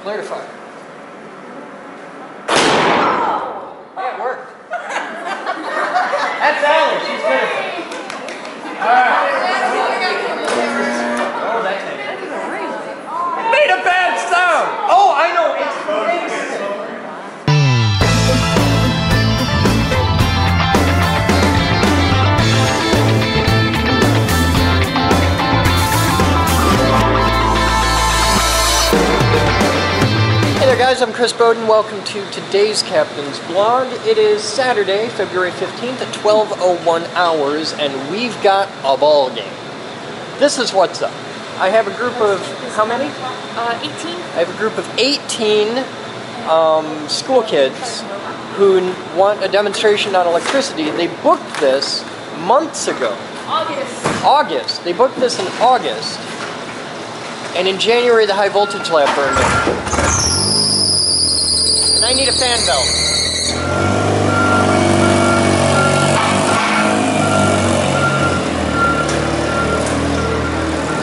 Clear to fire. Yeah, it worked. That's Allie. She's good at it. All right. Oh, that's it. It made a bad sound. Oh, I know. It's fixed. Hey there guys, I'm Chris Boden. Welcome to today's Captain's Blog. It is Saturday, February 15th at 12:01 hours, and we've got a ball game. This is what's up. I have a group of, how many? 18. I have a group of 18 school kids who want a demonstration on electricity. They booked this months ago. August. They booked this in August. And in January, the high voltage lab burned it. And I need a fan belt.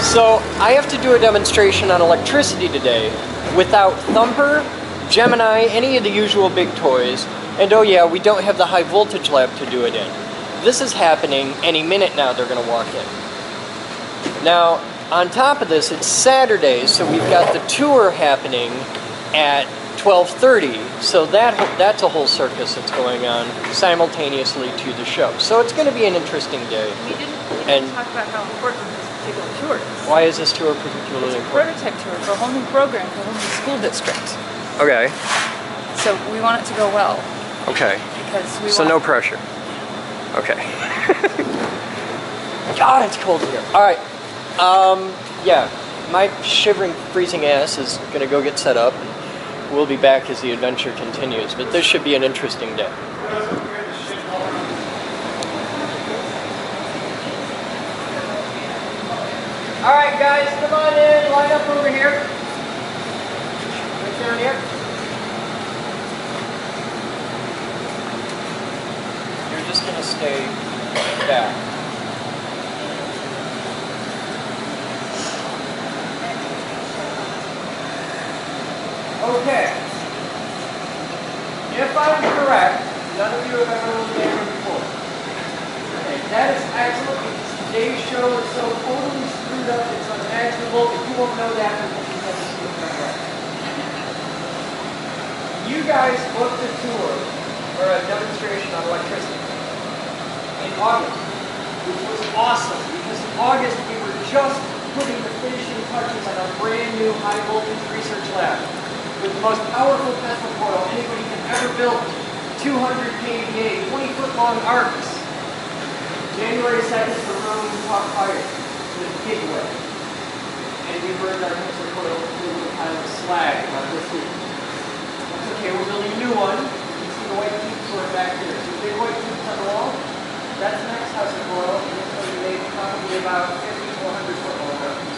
So I have to do a demonstration on electricity today without Thumper, Gemini, any of the usual big toys. And oh yeah, we don't have the high voltage lab to do it in. This is happening any minute now. They're going to walk in. Now, on top of this, it's Saturday, so we've got the tour happening at 12:30, so that's a whole circus that's going on simultaneously to the show. So it's going to be an interesting day. We didn't talk about how important this particular tour is. Why is this tour particularly important? It's a prototype tour for a whole new program for a whole new school district. Okay. So we want it to go well. Okay. Because we so no pressure. Okay. God, it's cold here. All right. Yeah, my shivering, freezing ass is going to go get set up. We'll be back as the adventure continues, but this should be an interesting day. All right, guys, come on in. Line up over here. Right down here. You're just going to stay back. Okay. If I'm correct, none of you have ever looked at it before. Okay, that is excellent because today's show is so totally screwed up, it's unimaginable, and you won't know that until you have to see it right. You guys booked a tour, or a demonstration on electricity, in August, which was awesome, because in August we were just putting the finishing touches on our brand new high voltage research lab. With the most powerful Tesla coil anybody can ever build, 200 kVA, 20-foot long arcs. January 2nd, the room caught fire with a giveaway. And we burned our Tesla coil through a pile of slag about this week. That's okay, we're building a new one. You can see the white tubes sort of back here. So big white tubes on the wall, that's the next Tesla coil, and it's going to be made probably about 50 to 100 foot long arcs.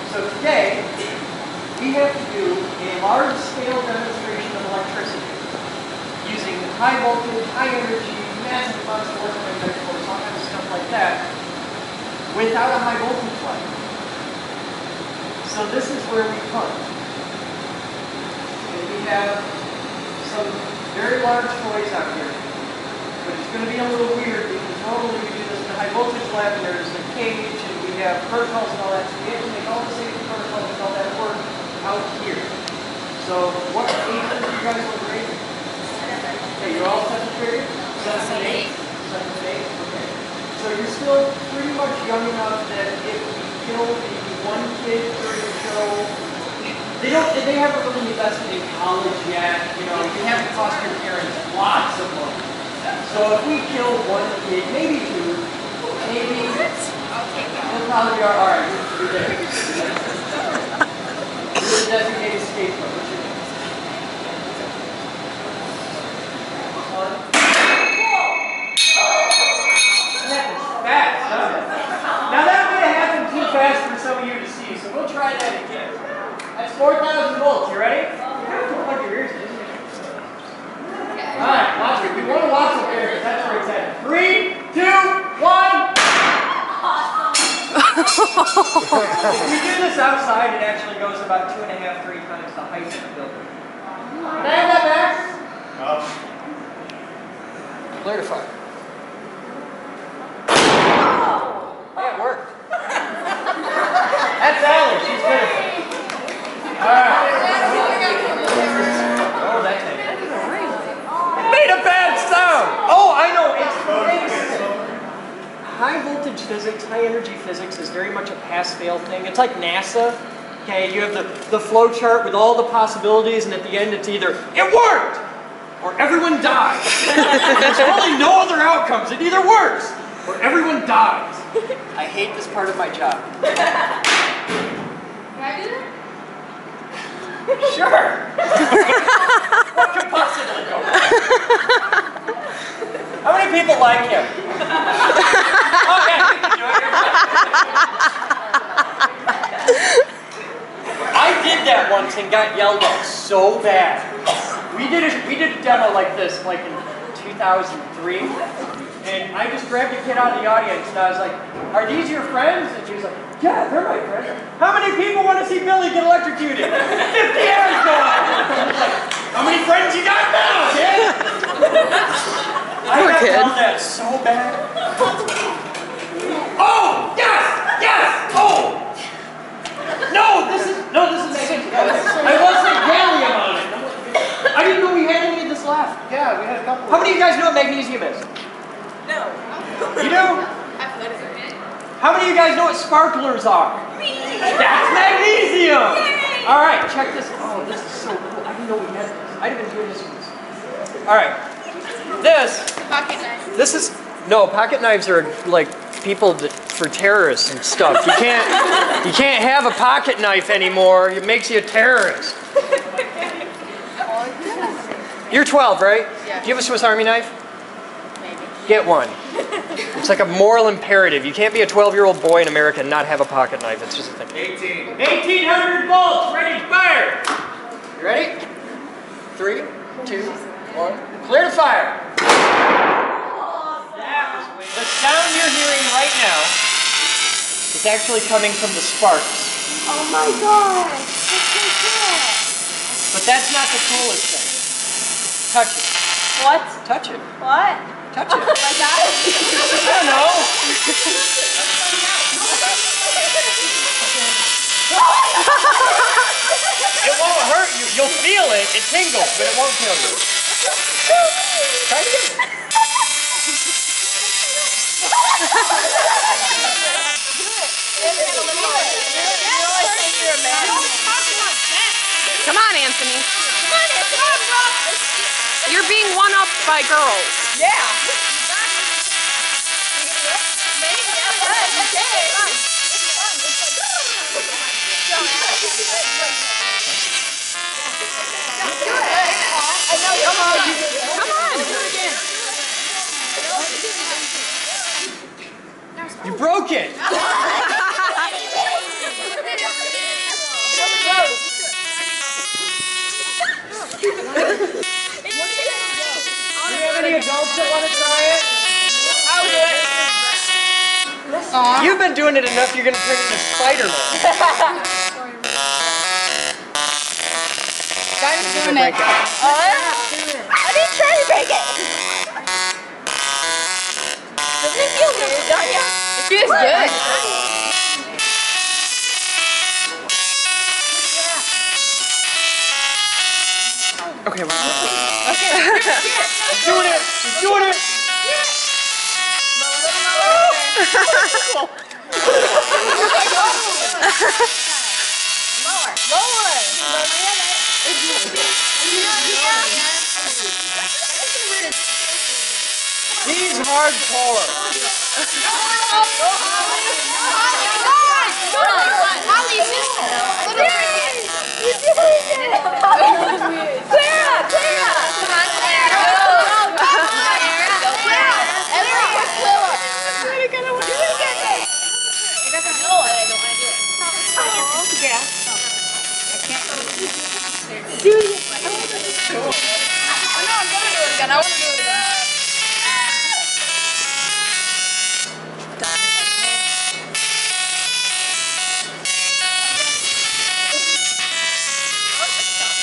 So today, we have to do a large-scale demonstration of electricity using high voltage, high energy, massive amounts of electromagnetic force, all kinds of stuff like that, without a high voltage line. So this is where we come. And we have some very large toys out here, but it's going to be a little weird because normally we do this in the high voltage lab and there's a cage and we have protocols and all that, so we have to make all the safety protocols and all that work out here. So what age do you guys want to grade? Okay, you're all 7th grade? 7th and 8th? 7th and 8th? Okay. So you're still pretty much young enough that if we kill maybe one kid during the show, they haven't really invested in college yet, you know, you haven't cost your parents lots of money. So if we kill one kid, maybe two, maybe they'll probably be alright, you're there. You're the designated scapegoat. What's your name? That was fast, doesn't it? Now that might have happened too fast for some of you to see, so we'll try that again. That's 4,000 volts. You ready? You have to plug your ears in. Alright, watch it. We want to watch it there because that's where it's at. 3, 2, 1. If we do this outside, it actually goes about 2.5, 3 times the height of the building. Can I have that back? Clear to fire. Yeah, it worked. That's Allie. She's good at it. All right. Oh, that's it. It made a bad sound. Oh, I know. It's high voltage physics, high energy physics is very much a pass-fail thing. It's like NASA. Okay, you have the flow chart with all the possibilities, and at the end it's either it worked or everyone dies. There's really no other outcomes. It either works or everyone dies. I hate this part of my job. Can I do that? Sure. What could possibly go wrong? How many people like him? Okay, you can do it. I did that once and got yelled at so bad. We did a demo like this, like in 2003, and I just grabbed a kid out of the audience and I was like, "Are these your friends?" And she was like, "Yeah, they're my friends." "How many people want to see Billy get electrocuted?" 50 hands go up. How many friends you got now, kid? I got yelled at so bad. Oh, yes, yes, oh. No, this is magnesium. I wasn't gallium on it. I didn't know we had any of this left. Yeah, we had a couple. How many of you guys know what magnesium is? No. You do? I've heard of it. How many of you guys know what sparklers are? Me. That's magnesium! Yay. Alright, check this. Oh, this is so cool. I didn't know we had this. I'd have been doing this with this. Alright. Pocket knife. This is, no, pocket knives are like people that, for terrorists and stuff. You can't have a pocket knife anymore. It makes you a terrorist. You're 12, right? Yeah. Do you have a Swiss Army knife? Maybe. Get one. It's like a moral imperative. You can't be a 12-year-old boy in America and not have a pocket knife. It's just a thing. 1800 volts, ready to fire. You ready? 3, 2, 1. Clear to fire. The sound you're hearing right now is actually coming from the sparks. Oh my gosh. That's so cool. But that's not the coolest thing. Touch it. What? Touch it. What? Touch it. Like that? I don't know. It won't hurt you. You'll feel it. It tingles, but it won't kill you. Try it again. Come on, Anthony. Come on, Anthony. You're being one-upped by girls. Yeah. Come on. You broke it. Do you have any adults that want to try it? You've been doing it enough, you're going to turn into Spider-Man. Guys doing it. I didn't try to break it. Doesn't it feel good, Danya? It feels good. Okay, we're doing it. We're doing it. He's hardcore. I want to do it again.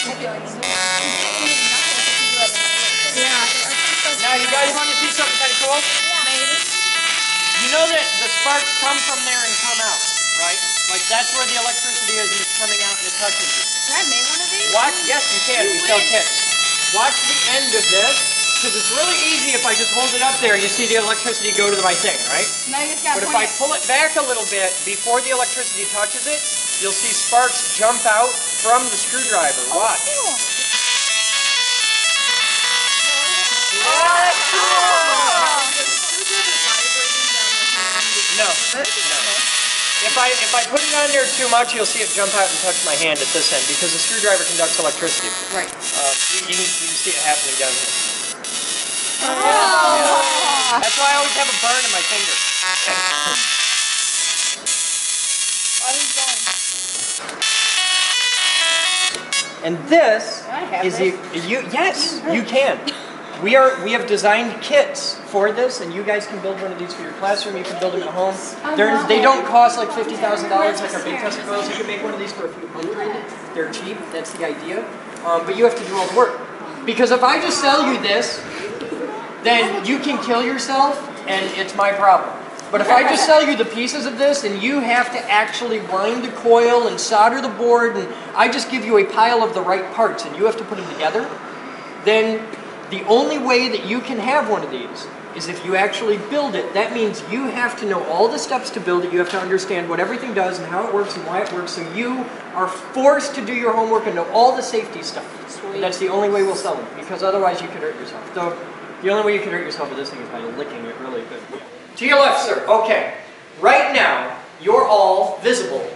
Now, you guys want to see something kind of cool? Yeah. Maybe. You know that the sparks come from there and come out, right? Like that's where the electricity is and it's coming out and it touches you. Can I make one of these? Watch, yes you can, we sell kits. Watch the end of this, because it's really easy if I just hold it up there, you see the electricity go to my thing, right? No, you just gotta But if I pull it back a little bit before the electricity touches it, you'll see sparks jump out from the screwdriver. Watch. Cool. No. If I put it on there too much, you'll see it jump out and touch my hand at this end because the screwdriver conducts electricity. Right. You can see it happening down here. Oh. Yeah. That's why I always have a burn in my finger. And this is yes, you can. We have designed kits for this, and you guys can build one of these for your classroom. You can build them at home. They don't cost like $50,000 like our big Tesla girls. You can make one of these for a few hundred. They're cheap. That's the idea. But you have to do all the work. Because if I just sell you this, then you can kill yourself, and it's my problem. But if I just sell you the pieces of this, and you have to actually wind the coil and solder the board, and I just give you a pile of the right parts, and you have to put them together, then the only way that you can have one of these is if you actually build it. That means you have to know all the steps to build it. You have to understand what everything does and how it works and why it works. So you are forced to do your homework and know all the safety stuff. And that's the only way we'll sell them, because otherwise you could hurt yourself. So the only way you can hurt yourself with this thing is by licking it really good. To your left, sir. Okay. Right now, you're all visible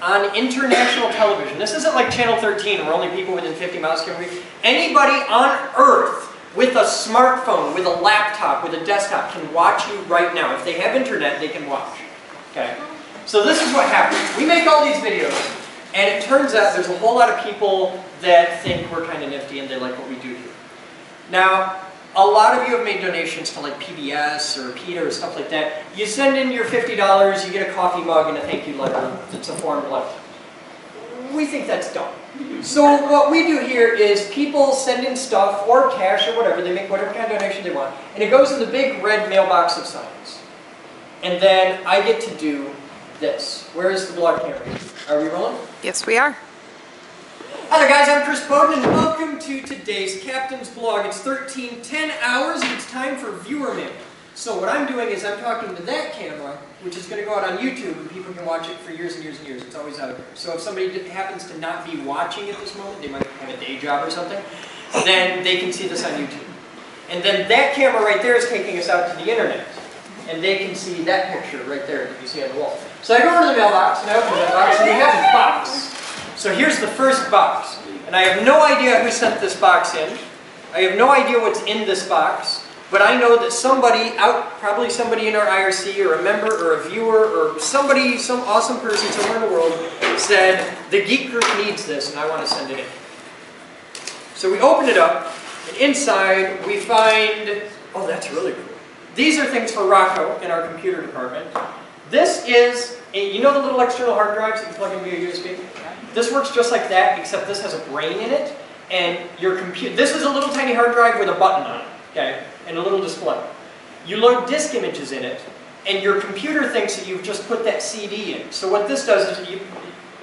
on international television. This isn't like Channel 13 where only people within 50 miles can reach. Anybody on Earth with a smartphone, with a laptop, with a desktop can watch you right now. If they have internet, they can watch. Okay? So this is what happens. We make all these videos, and it turns out there's a whole lot of people that think we're kind of nifty and they like what we do here. Now, a lot of you have made donations to like PBS or PETA or stuff like that. You send in your $50, you get a coffee mug and a thank you letter. It's a form of letter. We think that's dumb. So what we do here is people send in stuff or cash or whatever. They make whatever kind of donation they want. And it goes in the big red mailbox of science. And then I get to do this. Where is the blog camera? Are we rolling? Yes, we are. Hi there guys, I'm Boden and welcome to today's Captain's Blog. It's 13:10 hours and it's time for viewer mail. So what I'm doing is I'm talking to that camera, which is going to go out on YouTube and people can watch it for years and years and years. It's always out there. So if somebody happens to not be watching at this moment, they might have a day job or something, then they can see this on YouTube. And then that camera right there is taking us out to the internet. And they can see that picture right there that you see on the wall. So I go over to the mailbox and I open that box and we have a box. So here's the first box, and I have no idea who sent this box in. I have no idea what's in this box, but I know that somebody probably somebody in our IRC or a member or a viewer or somebody, some awesome person somewhere in the world said, the Geek Group needs this and I want to send it in. So we open it up, and inside we find, oh that's really cool. These are things for Rocco in our computer department. This is, you know the little external hard drives that you plug in via USB? This works just like that, except this has a brain in it, and your computer. This is a little tiny hard drive with a button on it, okay, and a little display. You load disk images in it, and your computer thinks that you've just put that CD in. So what this does is,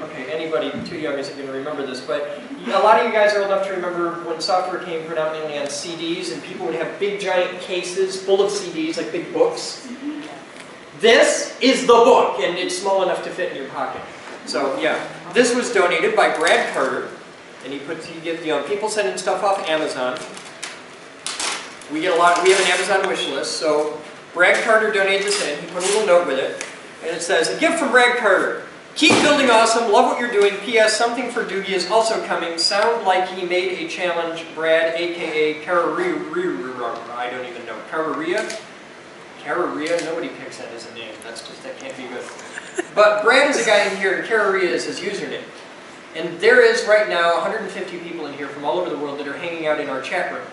okay, anybody too young isn't going to remember this, but a lot of you guys are old enough to remember when software came predominantly on CDs, and people would have big giant cases full of CDs, like big books. This is the book, and it's small enough to fit in your pocket. So yeah, this was donated by Brad Carter, and people sending stuff off Amazon. We get a lot. We have an Amazon wish list, so Brad Carter donated this in. He put a little note with it, and it says, "A gift from Brad Carter. Keep building awesome. Love what you're doing. P.S. Something for Doogie is also coming. Sound like he made a challenge. Brad, aka Kararia. I don't even know. Kararia. Nobody picks that as a name. That can't be good." But Brad is a guy in here, and Kararia is his username. And there is right now 150 people in here from all over the world that are hanging out in our chat room.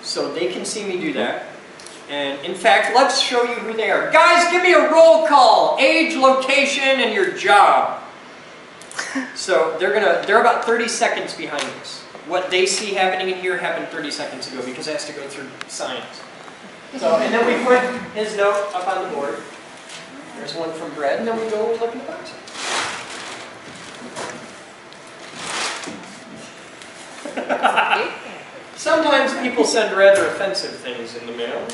So they can see me do that. And in fact, let's show you who they are. Guys, give me a roll call. Age, location, and your job. So they're about 30 seconds behind us. What they see happening in here happened 30 seconds ago because it has to go through science. So, and then we put his note up on the board. There's one from Brad, and then we go look in the box. Sometimes people send rather offensive things in the mail.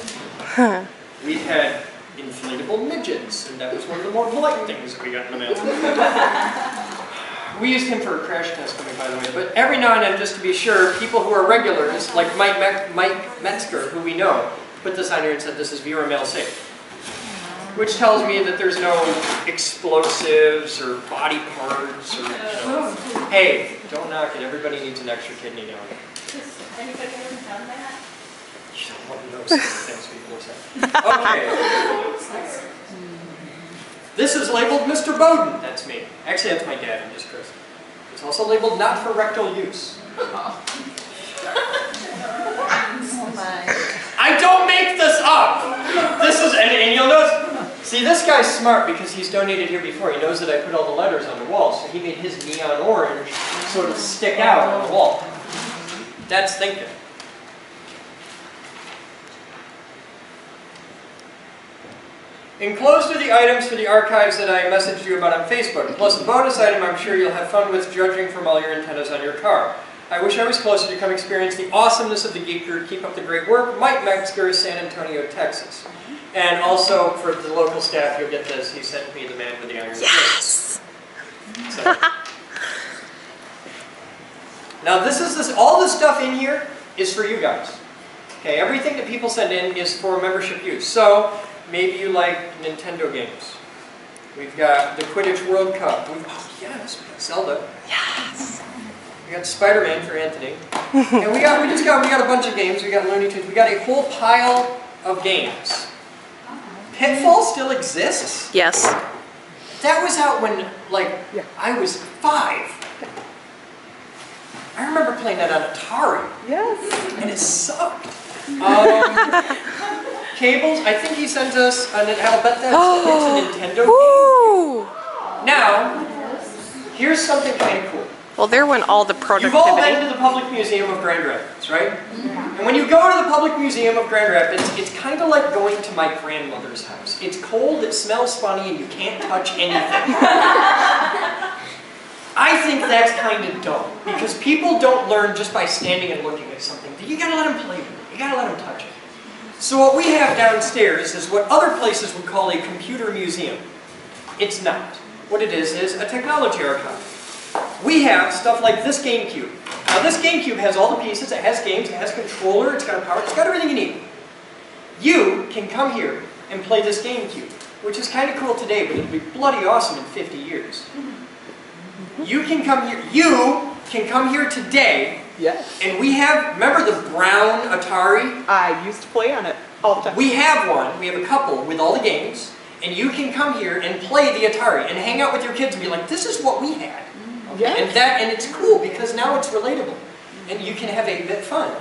We've had inflatable midgets, and that was one of the more polite things that we got in the mail. We used him for a crash test dummy, by the way, but every now and then, just to be sure, people who are regulars, like Mike Metzger, who we know, put this on here and said this is viewer mail safe. Which tells me that there's no explosives or body parts or, hey, don't knock it, everybody needs an extra kidney now. Has anybody ever done that? You don't want to know some of the things people say. Okay. This is labeled Mr. Boden. That's me. Actually, that's my dad. I'm just Chris. It's also labeled not for rectal use. Oh my. I don't make this up! This is, and you'll notice, see, this guy's smart because he's donated here before. He knows that I put all the letters on the wall, so he made his neon orange sort of stick out on the wall. That's thinking. Enclosed are the items for the archives that I messaged you about on Facebook, plus a bonus item I'm sure you'll have fun with judging from all your antennas on your car. I wish I was closer to come experience the awesomeness of the Geek Group. Keep up the great work. Mike Metzger, San Antonio, Texas. And also for the local staff, you'll get this. He sent me the man with the iron fist. So. Now all this stuff in here is for you guys. Okay, everything that people send in is for membership use. So maybe you like Nintendo games. We've got the Quidditch World Cup. Oh yes, we got Zelda. Yes. We got Spider-Man for Anthony. And we got a bunch of games. We got Looney Tunes. We got a whole pile of games. Pitfall still exists? Yes. That was out when, I was 5. I remember playing that on Atari. Yes. And it sucked. Cables, I think he sent us, I'll bet that's it's a Nintendo game. Now, here's something kind of cool. Well, there went all the You've all been productivity. to the Public Museum of Grand Rapids, right? And when you go to the Public Museum of Grand Rapids, it's kind of like going to my grandmother's house. It's cold, it smells funny, and you can't touch anything. I think that's kind of dumb, because people don't learn just by standing and looking at something. You gotta let them play with it. You gotta let them touch it. So what we have downstairs is what other places would call a computer museum. It's not. What it is a technology archive. We have stuff like this GameCube. Now this GameCube has all the pieces, it has games, it has a controller, it's got a power, it's got everything you need. You can come here and play this GameCube, which is kind of cool today, but it'll be bloody awesome in 50 years. You can come here today. Yes. And we have, remember the brown Atari? I used to play on it all the time. We have one, we have a couple with all the games, and you can come here and play the Atari and hang out with your kids and be like, this is what we had. Yes. And it's cool because now it's relatable. And you can have a bit fun.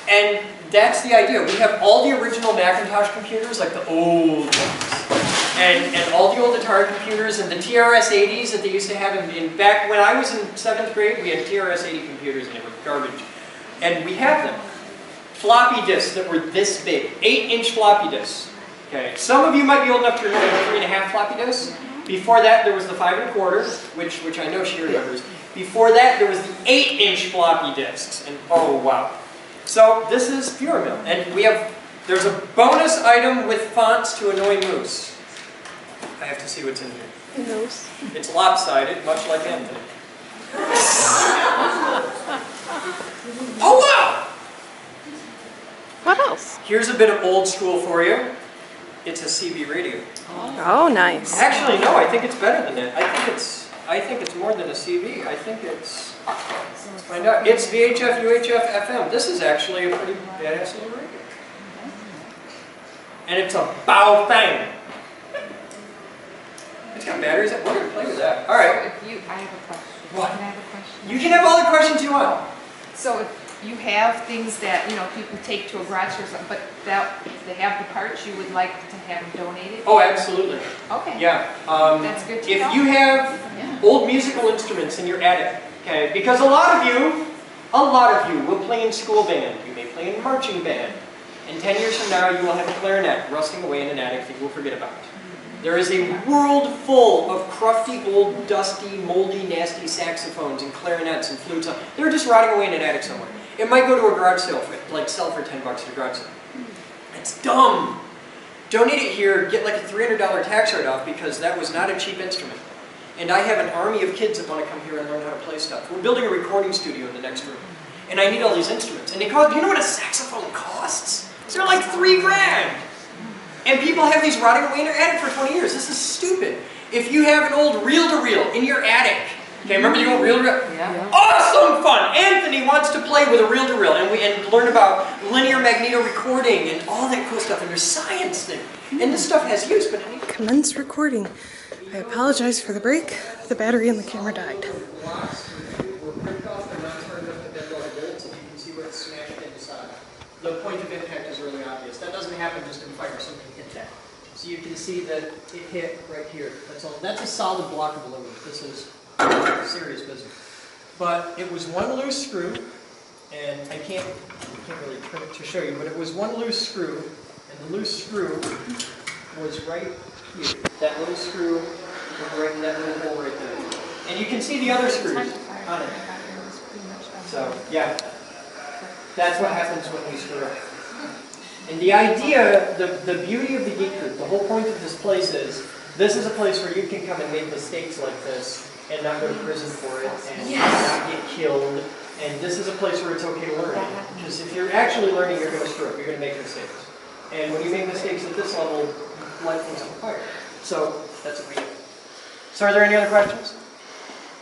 And that's the idea. We have all the original Macintosh computers, like the old ones. And all the old Atari computers and the TRS-80s that they used to have back when I was in 7th grade, we had TRS-80 computers and they were garbage. And we have them. Floppy disks that were this big, 8-inch floppy disks. Okay. Some of you might be old enough to remember the 3.5 floppy disks. Before that, there was the 5 1/4, which I know she remembers. Before that, there was the 8-inch floppy disks. And oh wow. So this is viewer mail. And there's a bonus item with fonts to annoy Moose. I have to see what's in here. It's lopsided, much like Anthony. Oh wow! What else? Here's a bit of old school for you. It's a CB radio. Oh, nice. Actually, no, I think it's better than that. I think it's more than a CB. I think it's, let's find out. It's VHF, UHF, FM. This is actually a pretty badass little radio. And it's a bow thing. It's got batteries. We're going to play with that. All right. So I have a question. What? Can I have a question? You can have all the questions you want. So if you have things that, people take to a garage or something, but if they have the parts, you would like to have them donated? Oh, absolutely. Okay. Yeah. That's good to know. If you have, Yeah. old musical instruments in your attic, okay? Because a lot of you will play in school band. You may play in marching band. And 10 years from now, you will have a clarinet rusting away in an attic that you will forget about. There is a world full of crufty, old, dusty, moldy, nasty saxophones and clarinets and flutes. They're just rotting away in an attic somewhere. It might go to a garage sale, like sell for 10 bucks at a garage sale. It's dumb. Donate it here, get like a $300 tax write-off because that was not a cheap instrument. And I have an army of kids that want to come here and learn how to play stuff. We're building a recording studio in the next room. And I need all these instruments. And they cost, do you know what a saxophone costs? They're like $3 grand. And people have these rotting away in their attic for 20 years. This is stupid. If you have an old reel-to-reel in your attic, okay, remember the old reel-to-reel? Yeah. Awesome fun! Anthony wants to play with a reel-to-reel and learn about linear magneto recording and all that cool stuff. And there's science there. And this stuff has use, but Commence recording. I apologize for the break. The battery in the camera died. The point of impact is really obvious. That doesn't happen just in fire, something hit that. So you can see that it hit right here. That's all. That's a solid block of aluminum. This is serious business. But it was one loose screw, and I can't really turn it to show you, but it was one loose screw, and the loose screw was right here. That little screw was right in that little hole right there. And you can see the other screws on it. So, yeah. That's what happens when we screw up. And the idea, the beauty of the Geek Group, the whole point of this place is, this is a place where you can come and make mistakes like this and not go to prison for it and not get killed. And this is a place where it's okay to learn. Because if you're actually learning, you're going to screw up. You're going to make mistakes. And when you make mistakes at this level, light things on fire. So that's what we do. So are there any other questions?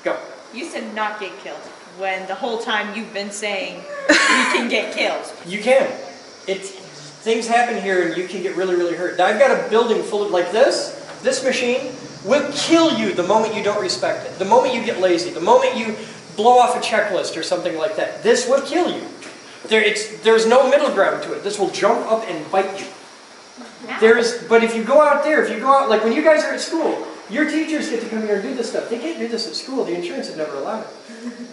Go. You said not get killed, when the whole time you've been saying you can get killed. You can. Things happen here and you can get really, really hurt. Now I've got a building full of, like this machine will kill you the moment you don't respect it. The moment you get lazy. The moment you blow off a checklist or something like that. This will kill you. There's no middle ground to it. This will jump up and bite you. But if you go out there, like when you guys are at school, your teachers get to come here and do this stuff. They can't do this at school. The insurance would never allow it.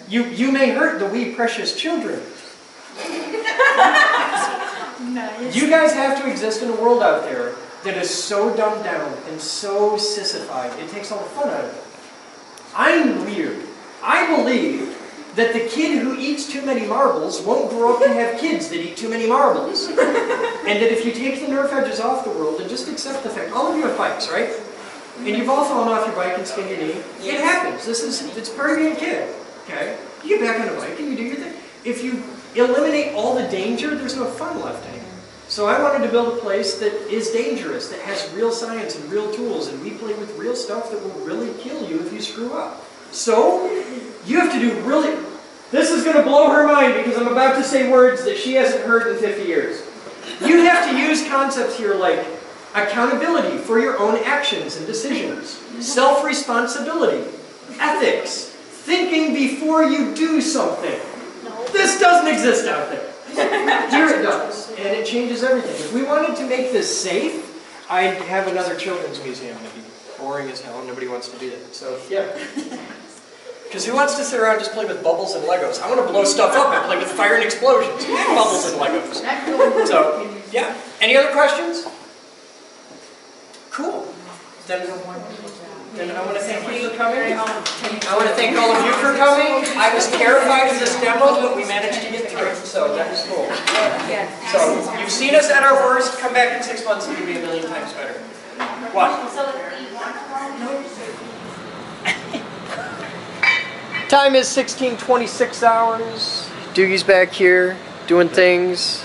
You may hurt the wee precious children. Nice. You guys have to exist in a world out there that is so dumbed down and so sissified, it takes all the fun out of it. I'm weird. I believe that the kid who eats too many marbles won't grow up to have kids that eat too many marbles. And that if you take the nerve edges off the world and just accept the fact, all of you have bikes, right? And you've all fallen off your bike and skinned your knee. It happens. It's part of being a kid. Okay? You get back on the bike and you do your thing. If you eliminate all the danger, there's no fun left anymore. So I wanted to build a place that is dangerous, that has real science and real tools, and we play with real stuff that will really kill you if you screw up. So, you have to do really... This is going to blow her mind because I'm about to say words that she hasn't heard in 50 years. You have to use concepts here like accountability for your own actions and decisions, self-responsibility, ethics, thinking before you do something. This doesn't exist out there. Here it does, and it changes everything. If we wanted to make this safe, I'd have another children's museum. It'd be boring as hell, and nobody wants to do that. So, yeah. Because who wants to sit around and just play with bubbles and Legos? I want to blow stuff up and play with fire and explosions. Bubbles and Legos. So, yeah. Any other questions? Cool. Then I want to thank you for coming. I want to thank all of you for coming. I was terrified of this demo, but we managed to get through it, so that was cool. So, you've seen us at our worst. Come back in 6 months and you'll be a million times better. What? Time is 16:26 hours. Doogie's back here doing things.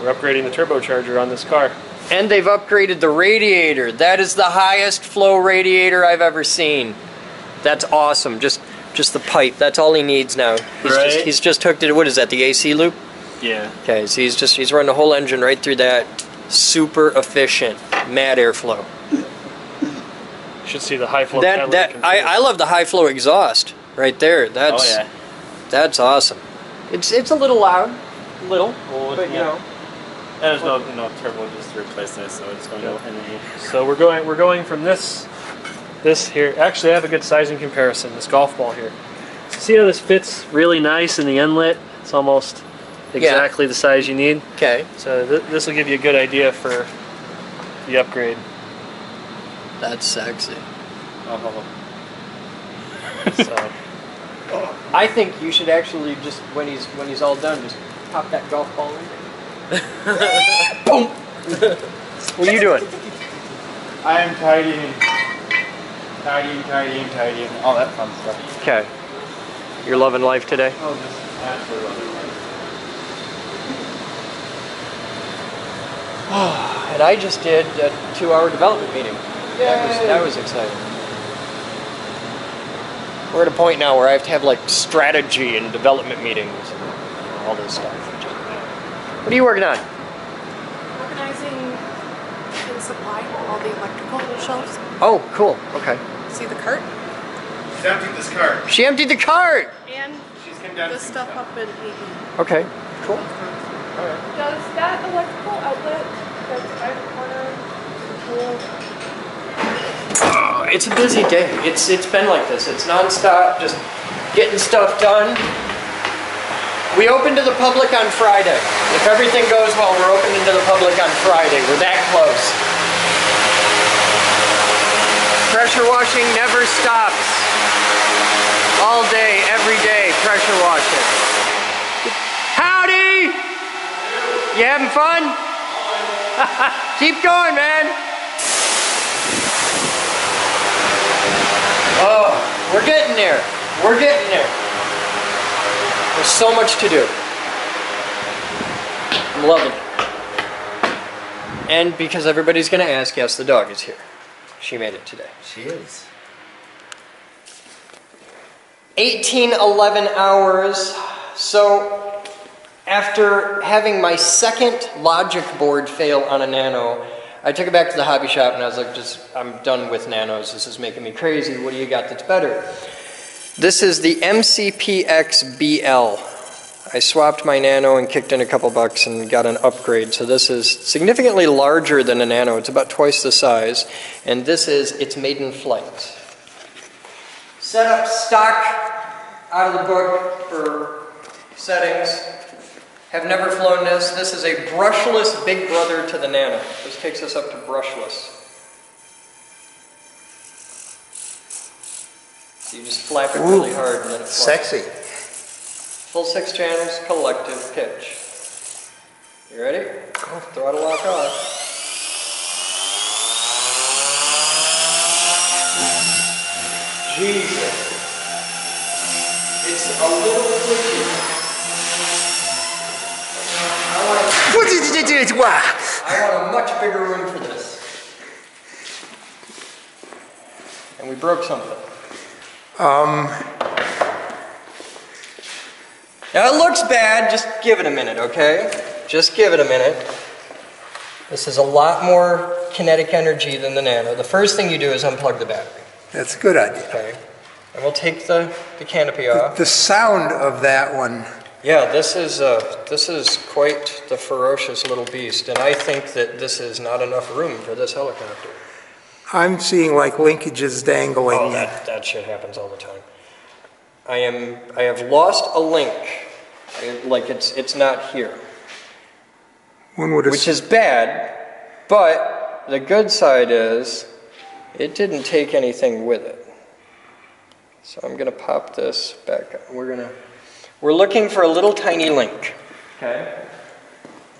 We're upgrading the turbocharger on this car. And they've upgraded the radiator. That is the highest flow radiator I've ever seen. That's awesome. Just the pipe. That's all he needs now. He's just hooked it. What is that? The AC loop? Yeah. Okay, so he's running the whole engine right through that. Super efficient, mad airflow. Should see the high flow. I love the high flow exhaust right there. That's awesome. It's a little loud, but you know. And there's no turbo just to replace this, so it's going to go. So we're going from this this here, actually I have a good sizing comparison, this golf ball here. So see how this fits really nice in the inlet? It's almost exactly the size you need. Okay. So this will give you a good idea for the upgrade. That's sexy. So, I think you should actually just, when he's all done, just pop that golf ball in there. Boom! What are you doing? I am tidying, all that fun stuff. Okay. You're loving life today? Oh, just absolutely loving life. And I just did a 2-hour development meeting. That was exciting. We're at a point now where I have to have like strategy and development meetings and all this stuff. What are you working on? Organizing and supply all the electrical shelves. Oh, cool. Okay. See the cart? She's emptied this cart. She emptied the cart! And She's the condensing stuff up in 80. Okay, cool. Does that electrical outlet that's by the corner It's a busy day. It's been like this. It's nonstop, just getting stuff done. We open to the public on Friday. If everything goes well, we're opening to the public on Friday. We're that close. Pressure washing never stops. All day, every day, pressure washing. Howdy! You having fun? Keep going, man. Oh, we're getting there. We're getting there. There's so much to do. I'm loving it. And because everybody's going to ask, yes, the dog is here. She made it today. She is. 11 hours. So after having my second logic board fail on a Nano, I took it back to the hobby shop and I was like, I'm done with Nanos. This is making me crazy. What do you got that's better? This is the MCPxBL. I swapped my Nano and kicked in a couple bucks and got an upgrade. So this is significantly larger than a Nano. It's about twice the size. And this is its maiden flight. Set up stock out of the book for settings. Have never flown this. This is a brushless big brother to the Nano. This takes us up to brushless. So you just flap it really hard and then it flies. Sexy. Full 6 channels, collective pitch. You ready? Go. Throttle lock on. Jesus. It's a little flicky. I want a much bigger room for this. And we broke something. Now it looks bad, just give it a minute, okay? Just give it a minute. This is a lot more kinetic energy than the Nano. The first thing you do is unplug the battery. That's a good idea. Okay. And we'll take the canopy off. The sound of that one. Yeah, this is quite the ferocious little beast, and I think that this is not enough room for this helicopter. I'm seeing like linkages dangling. Oh, that shit happens all the time. I have lost a link. Like it's not here. Which is bad, but the good side is it didn't take anything with it. So I'm gonna pop this back up. We're looking for a little tiny link. Okay.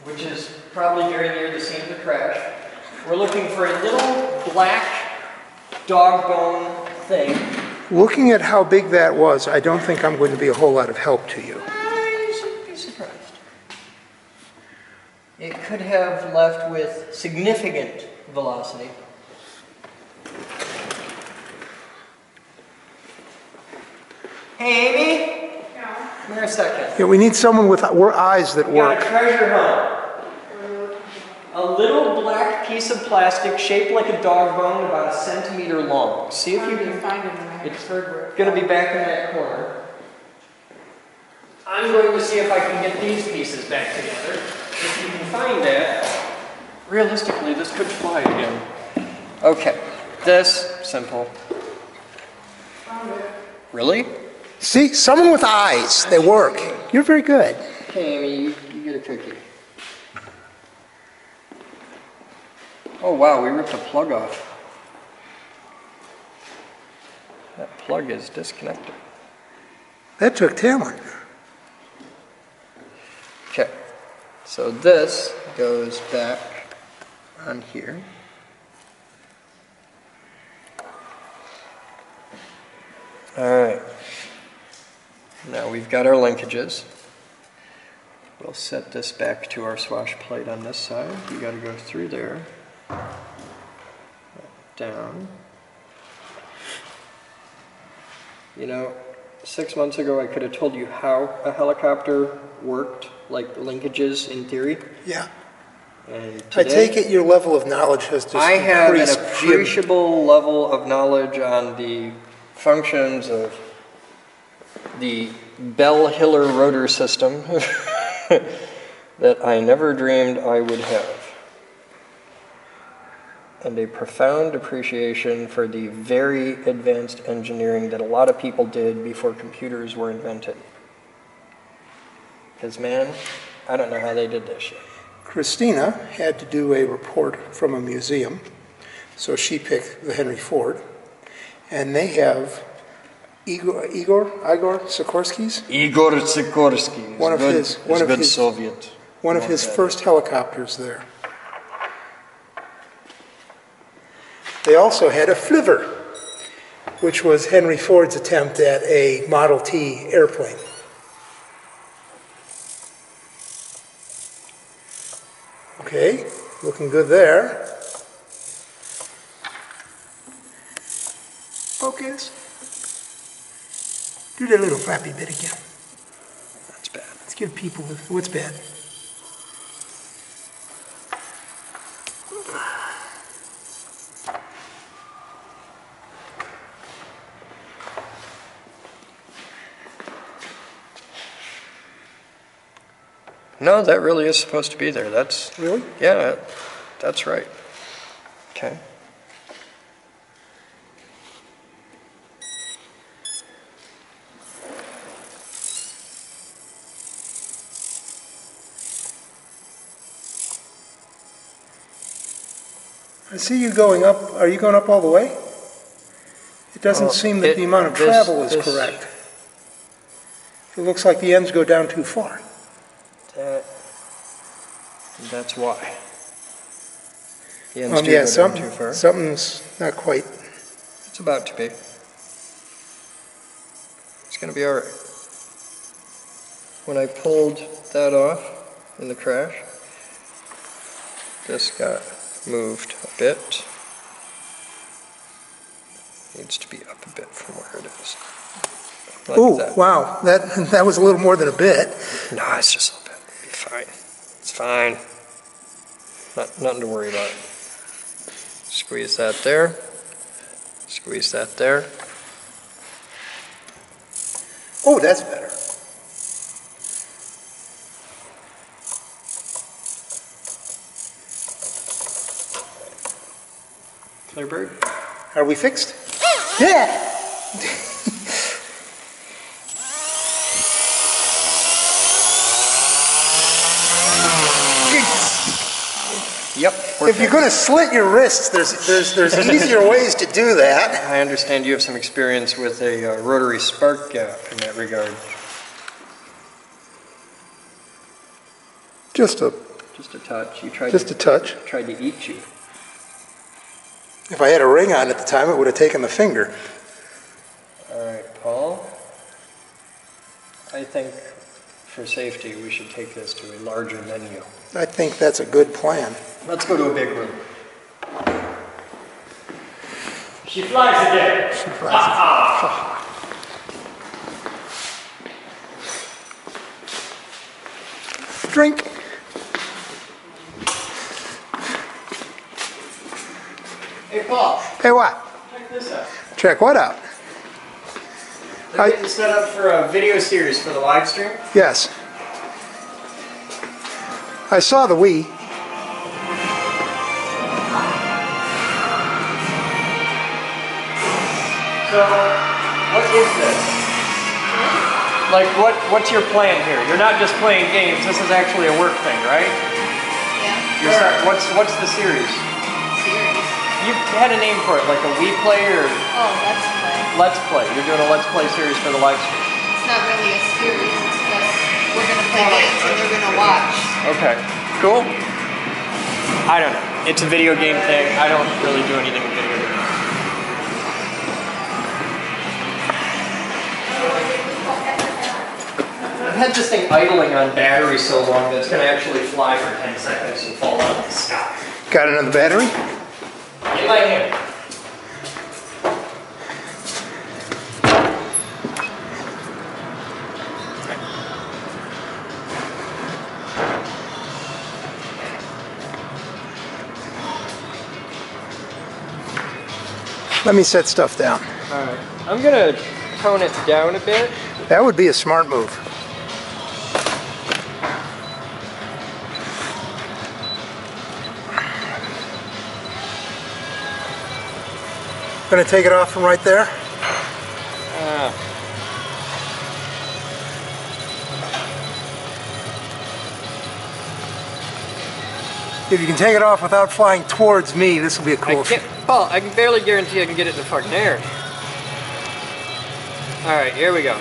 Which is probably very near the scene of the crash. We're looking for a little black dog bone thing. Looking at how big that was, I don't think I'm going to be a whole lot of help to you. You shouldn't be surprised. It could have left with significant velocity. Hey, Amy? Yeah. Come here a second. Yeah, we need someone with eyes that We got work. a treasure hunt. A little black piece of plastic shaped like a dog bone, about 1 centimeter long. See if you can find it. It's going to be back in that corner. I'm going to see if I can get these pieces back together. If you can find that, realistically, this could fly again. Okay. This, simple. Really? See, someone with eyes, they work. You're very good. Okay, Amy, you get a cookie. Oh wow, we ripped a plug off. That plug is disconnected. That took talent. Okay, so this goes back on here. Alright, now we've got our linkages. We'll set this back to our swash plate on this side. You got to go through there, down. You know, 6 months ago I could have told you how a helicopter worked, like linkages in theory. Yeah. And I today, take it your level of knowledge has just I have an increased. appreciable level of knowledge on the functions of the Bell-Hiller rotor system that I never dreamed I would have. And a profound appreciation for the very advanced engineering that a lot of people did before computers were invented. Because man, I don't know how they did this shit. Christina had to do a report from a museum, so she picked the Henry Ford, and they have Igor Sikorsky's? Igor Sikorsky. One of his Soviet. One of his first helicopters there. They also had a Flivver, which was Henry Ford's attempt at a Model T airplane. Okay, looking good there. Focus. Do that little flappy bit again. That's bad. Let's give people, what's bad? No, that really is supposed to be there. That's Really? yeah, that's right. Okay. I see you going up. Are you going up all the way? It doesn't seem that the amount of travel is correct. It looks like the ends go down too far. That's why. The ends do Yeah, go down too far. something's not quite. It's about to be. It's going to be all right. When I pulled that off in the crash, this got moved a bit. Needs to be up a bit from where it is. Like Ooh, that. wow, that was a little more than a bit. No, it's just a little bit. It'll be fine. It's fine. Nothing to worry about. Squeeze that there. Squeeze that there. Oh, that's better. Clear bird. Are we fixed? Yeah. Yep. If you're going to slit your wrists, there's easier ways to do that. I understand you have some experience with a rotary spark gap in that regard. Just a touch. You tried. Just a touch. Tried to eat you. If I had a ring on at the time, it would have taken the finger. All right, Paul. I think for safety, we should take this to a larger menu. I think that's a good plan. Let's go to a big room. She flies again. She flies. Drink. Hey, Paul. Hey, what? Check this out. Check what out? They're getting set up for a video series for the live stream. Yes. I saw the Wii. So, what is this? Like, what's your plan here? You're not just playing games. This is actually a work thing, right? Yeah. What's the series? Series. You had a name for it, like a We Play or Oh, let's play. Let's Play. You're doing a Let's Play series for the live stream. It's not really a series. It's just we're gonna play games and they're gonna watch. Okay. Cool. I don't know. It's a video game thing. I don't really do anything with video games. I've had this thing idling on battery so long that it's going to actually fly for 10 seconds and fall out of the sky. Got another battery? In my hand. Let me set stuff down. Alright. I'm going to tone it down a bit. That would be a smart move. Gonna take it off from right there? If you can take it off without flying towards me, this will be a cool thing. Paul, I can barely guarantee I can get it in the fucking air. Alright, here we go.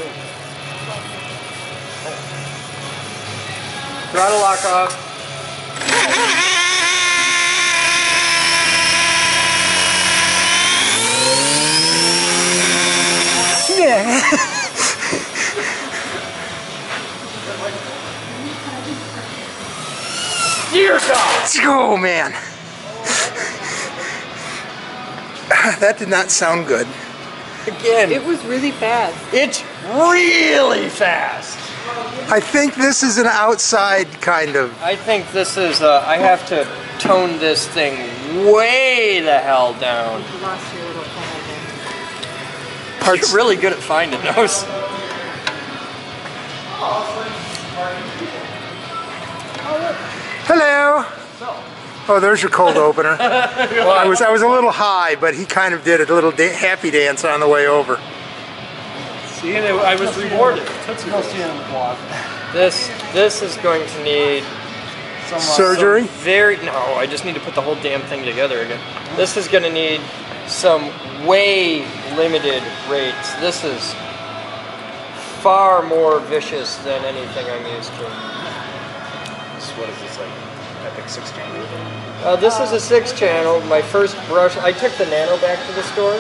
Throttle lock off. Yeah. Dear God! Oh man. That did not sound good. Again. It was really fast. It's really fast. I think this is an outside kind of. I think this is, I have to tone this thing way the hell down. You lost your little pen again. Parts. You're really good at finding those. Hello. Oh, there's your cold opener. I was a little high, but he kind of did a little happy dance on the way over. See, I was rewarded. This is going to need Surgery? no, I just need to put the whole damn thing together again. This is going to need some way limited rates. This is far more vicious than anything I'm used to. What is this, like Epic 6 channel? This is a 6-channel. My first brush, I took the Nano back to the store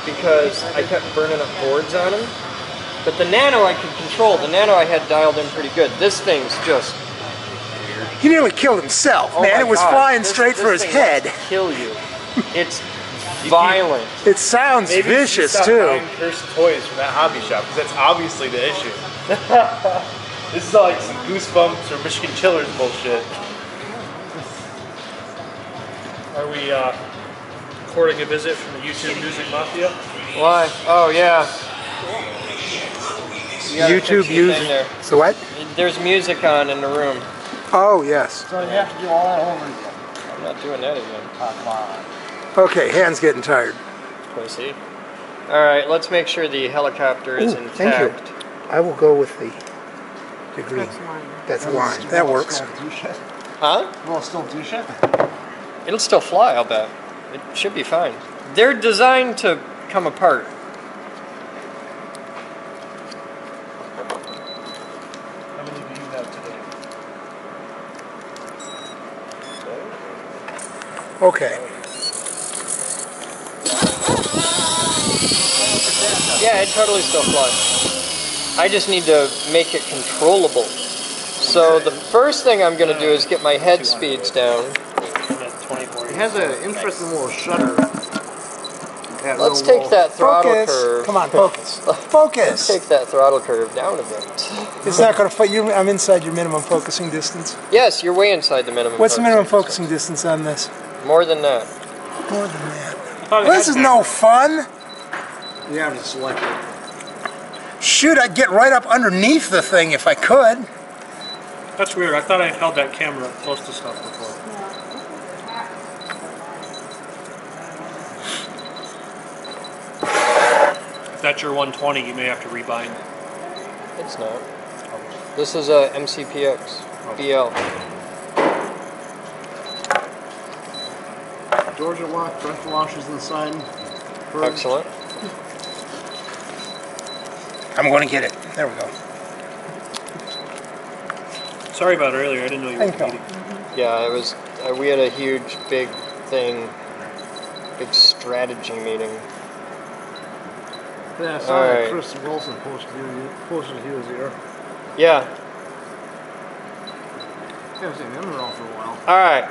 because I kept burning up boards on them. But the Nano I could control. The Nano I had dialed in pretty good. This thing's just weird. He nearly killed himself, Oh man. my It was God. flying This straight for his thing head. wants to kill you. It's violent. It sounds Maybe you should vicious stop too. buying cursed toys from that hobby shop, because that's obviously the issue. This is like some Goosebumps or Michigan Chillers bullshit. Are we recording a visit from the YouTube Music Mafia? Why? Oh yeah. You gotta fix YouTube the music. thing there. So what? There's music on in the room. Oh yes. So you have to do all that over again. I'm not doing that again. Come on. Okay, hands getting tired. Pussy. Alright, let's make sure the helicopter is Ooh, intact. thank you. I will go with the green. That's mine. That's wine. That works. Huh? Will it still do shit? It'll still fly, I'll bet. It should be fine. They're designed to come apart. How many do you have today? Okay. Yeah, it totally still flies. I just need to make it controllable. So the first thing I'm going to do is get my head speeds down. It has an interesting little shutter. Let's take that throttle Focus. curve. Come on, focus. Let's Focus. take that throttle curve down a bit. It's not going to fight you. I'm inside your minimum focusing distance. Yes, you're way inside the minimum. What's the minimum focusing distance on this? More than that. More than that. Well, this is no fun. You have to select it. Shoot, I'd get right up underneath the thing if I could. That's weird. I thought I held that camera close to stuff before. If that's your 120, you may have to rebind. It's not. This is a MCPxBL. Georgia lock, front washers inside. Excellent. I'm going to get it. There we go. Sorry about earlier. I didn't know you were Thank you. meeting. Yeah, it was. We had a huge, big thing, big strategy meeting. Yeah, I saw All that right. Chris Wilson posted he was here. Yeah. I haven't seen him around for a while. All right.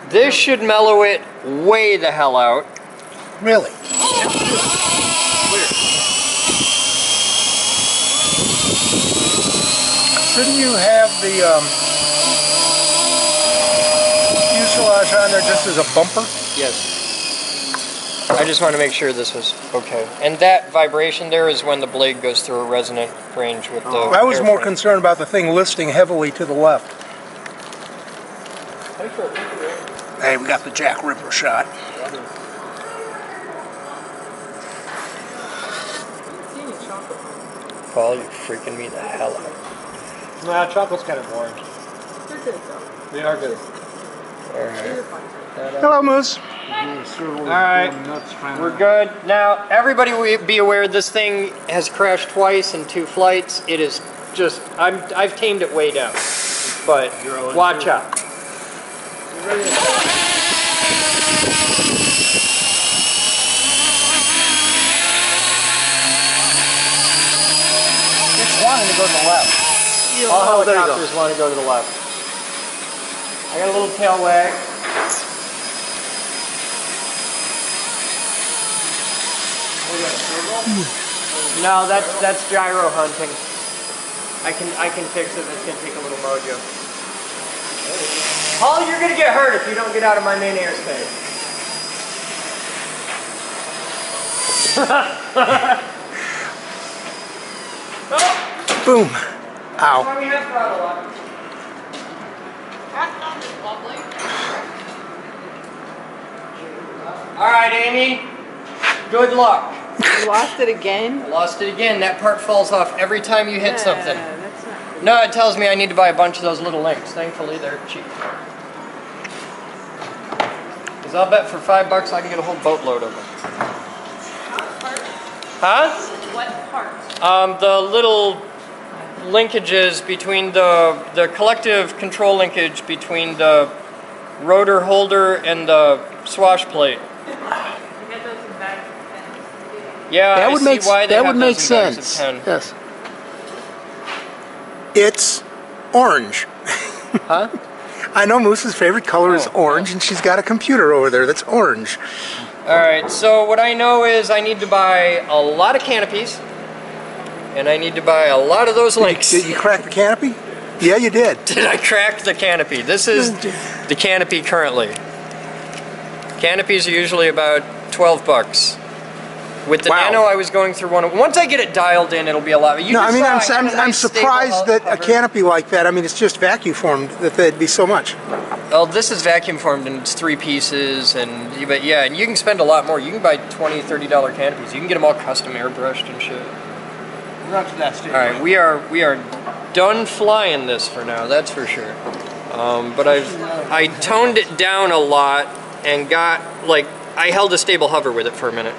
This should mellow it way the hell out. Really? Shouldn't you have the fuselage on there just as a bumper? Yes. I just want to make sure this was okay. And that vibration there is when the blade goes through a resonant range with the I was more airframe. concerned about the thing listing heavily to the left. Hey, we got the Jack Ripper shot. Paul, you're freaking me the hell out. Nah, chocolate's kind of boring. They're good though. They are good. Alright. Hello, Moose. Alright. We're good. Now, everybody be aware this thing has crashed twice in 2 flights. It is just, I've tamed it way down. But watch out. It's wanting to go to the left. All helicopters want to go to the left. I got a little tail wag. No, that's gyro hunting. I can fix it. It's gonna take a little mojo. Paul, you're gonna get hurt if you don't get out of my main airspace. Boom. Ow. Why we have throttle up? That sounded lovely. All right, Amy. Good luck. You lost it again? I lost it again. That part falls off every time you hit something. That's not good. No, it tells me I need to buy a bunch of those little links. Thankfully, they're cheap. Because I'll bet for $5 I can get a whole boatload of them. Huh? What part? The little linkages between the collective control linkage between the rotor holder and the swash plate. Yeah, That I would see make why they that have would make those in bags of sense. 10. Yes. It's orange. Huh? I know Moose's favorite color is orange, and she's got a computer over there that's orange. Alright, so what I know is I need to buy a lot of canopies, and I need to buy a lot of those links. Did you crack the canopy? Yeah, you did. Did I crack the canopy? This is the canopy currently. Canopies are usually about $12. With the Nano, I was going through one of. Once I get it dialed in, it'll be a lot. No, I mean, I'm surprised that a canopy like that, I mean, it's just vacuum formed, that that'd be so much. Well, this is vacuum formed and it's 3 pieces, and but yeah, and you can spend a lot more. You can buy $20, $30 canopies. You can get them all custom airbrushed and shit. We're not to that stage. All right, we are done flying this for now. That's for sure. But I toned it down a lot and got I held a stable hover with it for a minute.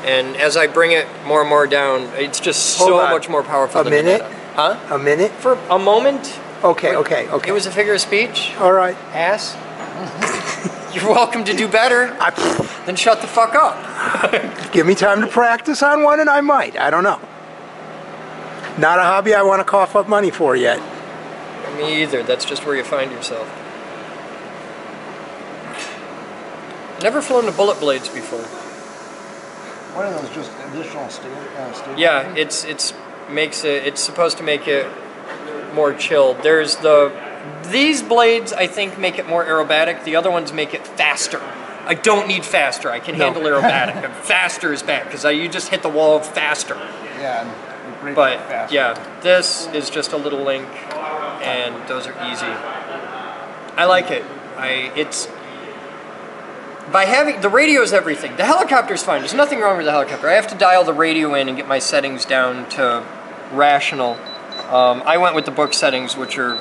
And as I bring it more and more down, it's just so much more powerful than the Nano. Huh? A minute? For a moment. Okay. It was a figure of speech. All right. Ass. You're welcome to do better. Then shut the fuck up. Give me time to practice on one and I might. I don't know. Not a hobby I want to cough up money for yet. Me either. That's just where you find yourself. Never flown the bullet blades before. What are those? Just additional steel? Yeah, it's supposed to make it more chilled. There's these blades I think make it more aerobatic. The other ones make it faster. I don't need faster. I can handle aerobatic. And faster is bad because you just hit the wall faster. Yeah. But yeah, this is just a little link, and those are easy. I like it. by having, the radio is everything. The helicopter's fine. There's nothing wrong with the helicopter. I have to dial the radio in and get my settings down to rational. I went with the book settings, which are,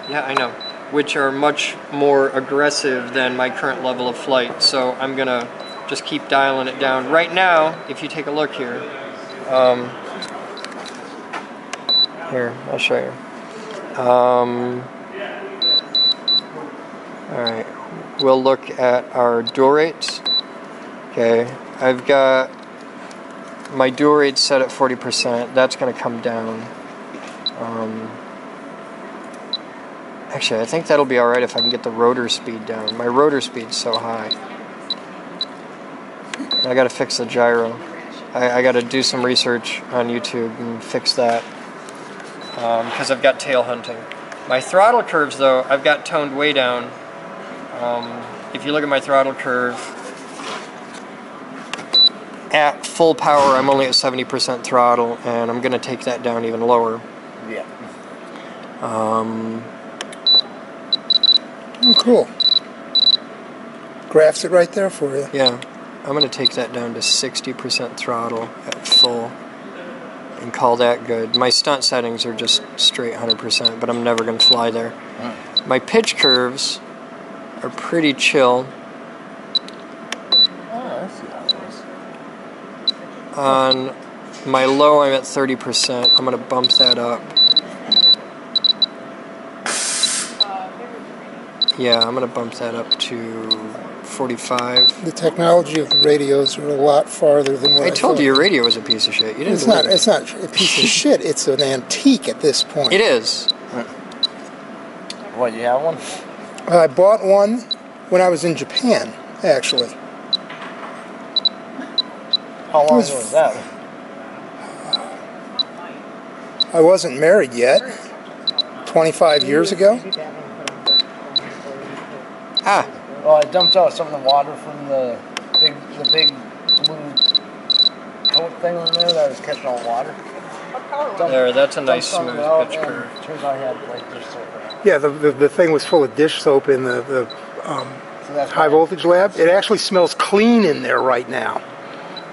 yeah, I know, which are much more aggressive than my current level of flight. So I'm gonna just keep dialing it down. Right now, if you take a look here, here, I'll show you. Alright, we'll look at our dual rates. Okay, I've got my dual rate set at 40%. That's going to come down. Actually, I think that'll be alright if I can get the rotor speed down. My rotor speed's so high. I got to fix the gyro. I got to do some research on YouTube and fix that. Because I've got tail hunting. My throttle curves, though, I've got toned way down. If you look at my throttle curve, at full power, I'm only at 70% throttle, and I'm going to take that down even lower. Yeah. Oh, cool. Graphs it right there for you. Yeah. I'm going to take that down to 60% throttle at full and call that good. My stunt settings are just straight 100%, but I'm never going to fly there. My pitch curves are pretty chill. Oh, I see how it is. On my low, I'm at 30%. I'm going to bump that up. Yeah, I'm going to bump that up to 45. The technology of the radios are a lot farther than what I told thought. you your radio was a piece of shit. You didn't It's believe not. me. It's not a piece of shit. It's an antique at this point. It is. What, you have one? I bought one when I was in Japan, actually. How long ago was that? I wasn't married yet. 25 years ago. Ah. Well, I dumped out some of the water from the big blue coat thing on there that was catching all the water. There, that's a nice Dumped smooth some out, pitch and curve. turns out I had like dish soap in it. Yeah, the thing was full of dish soap in the So that's high voltage lab. It actually smells clean in there right now.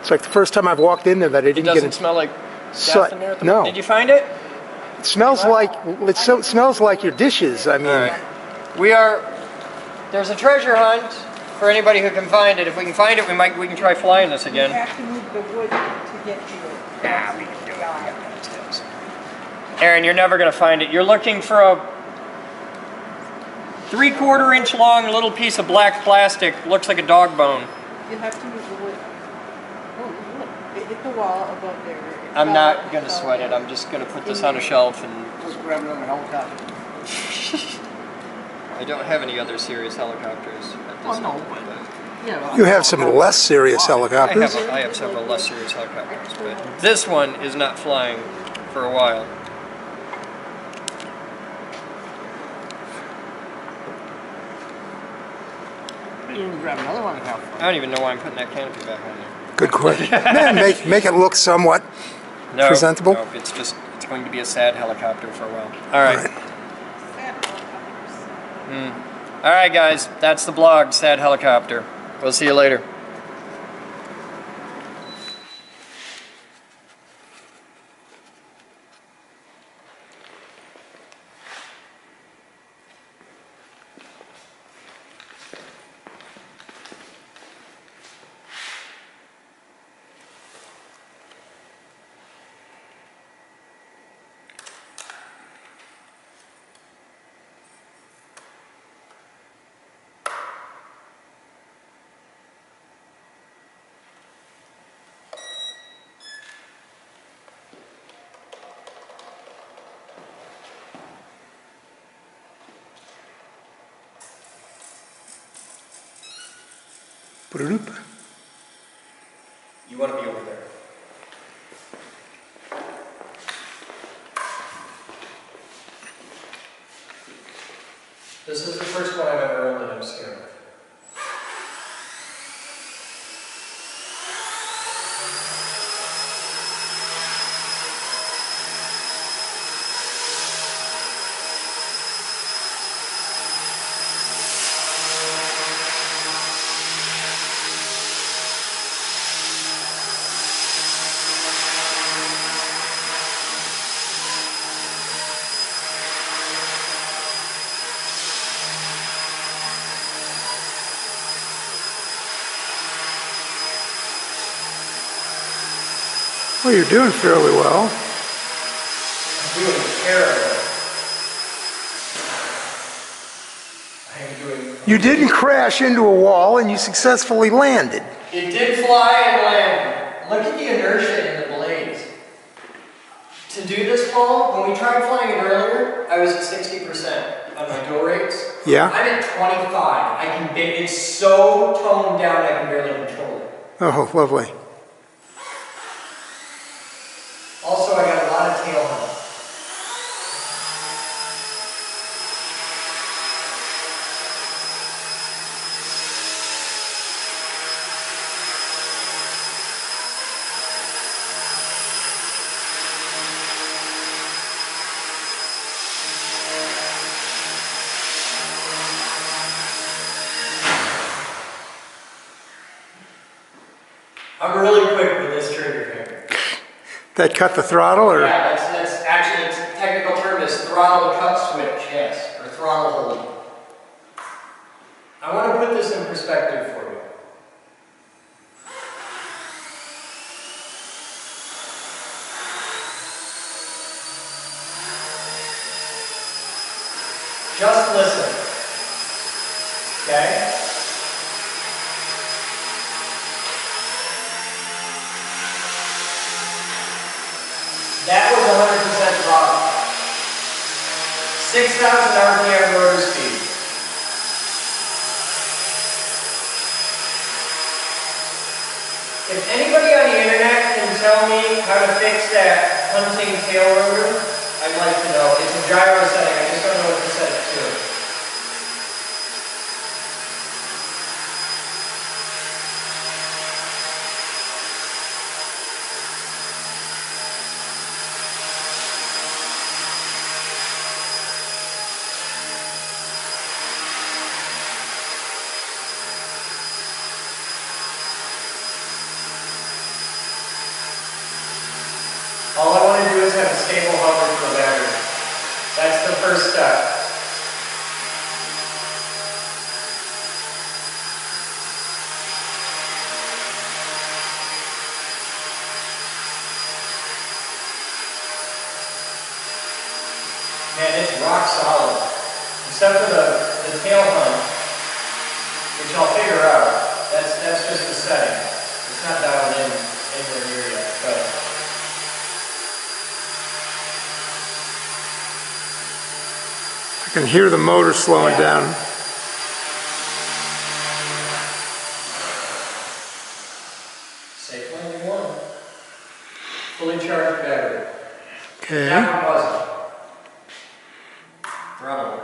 It's like the first time I've walked in there that I It didn't doesn't get smell like So- death in there? no. Did you find it? It smells like smells like your dishes. I mean, All right. We are. There's a treasure hunt for anybody who can find it. If we can find it, we can try flying this again. You have to move the wood to get to it. Yeah, we can do it. Aaron, you're never going to find it. You're looking for a 3/4 inch long little piece of black plastic. Looks like a dog bone. You have to move the wood. Oh, look, it hit the wall above there. I'm not going to sweat it. I'm just going to put this on a shelf and... Just grab it on the helicopter. I don't have any other serious helicopters at this no, moment. Yeah, you have some less serious helicopters. I have several less serious helicopters, but this one is not flying for a while. You can grab another one and have fun. I don't even know why I'm putting that canopy back on there. Good question. Man, make it look somewhat presentable. No, it's going to be a sad helicopter for a while. All right. All right, guys. That's the blog, Sad Helicopter. We'll see you later. You want to be over there. This is the first one I've ever owned and I'm scared of. Well, you're doing fairly well. I'm doing terrible. I am doing... You didn't crash into a wall and you successfully landed. It did fly and land. Look at the inertia in the blades. To do this fall, when we tried flying it earlier, I was at 60% on my go rates. Yeah? I'm at 25. I can it's so toned down I can barely control it. Oh, lovely. Also, I got a lot of tail hunt. I'm really quick with this trigger finger. That cut the throttle, or? Yeah, that's actually, its technical term is throttle cut switch, yes, or throttle hold. I want to put this in perspective for you. Just listen, okay? That was 100% throttle. 6,000 RPM rotor speed. If anybody on the internet can tell me how to fix that hunting tail rotor, I'd like to know. It's a gyro setting, I just don't know what to set it to. All I want to do is have a stable hover for the battery. That's the first step. Man, it's rock solid. Except for the tail hunt, which I'll figure out. That's just the setting. It's not dialed in anywhere near yet, but I can hear the motor slowing down. safe landing one. Fully charged battery. Okay. That one wasn't. Throttle.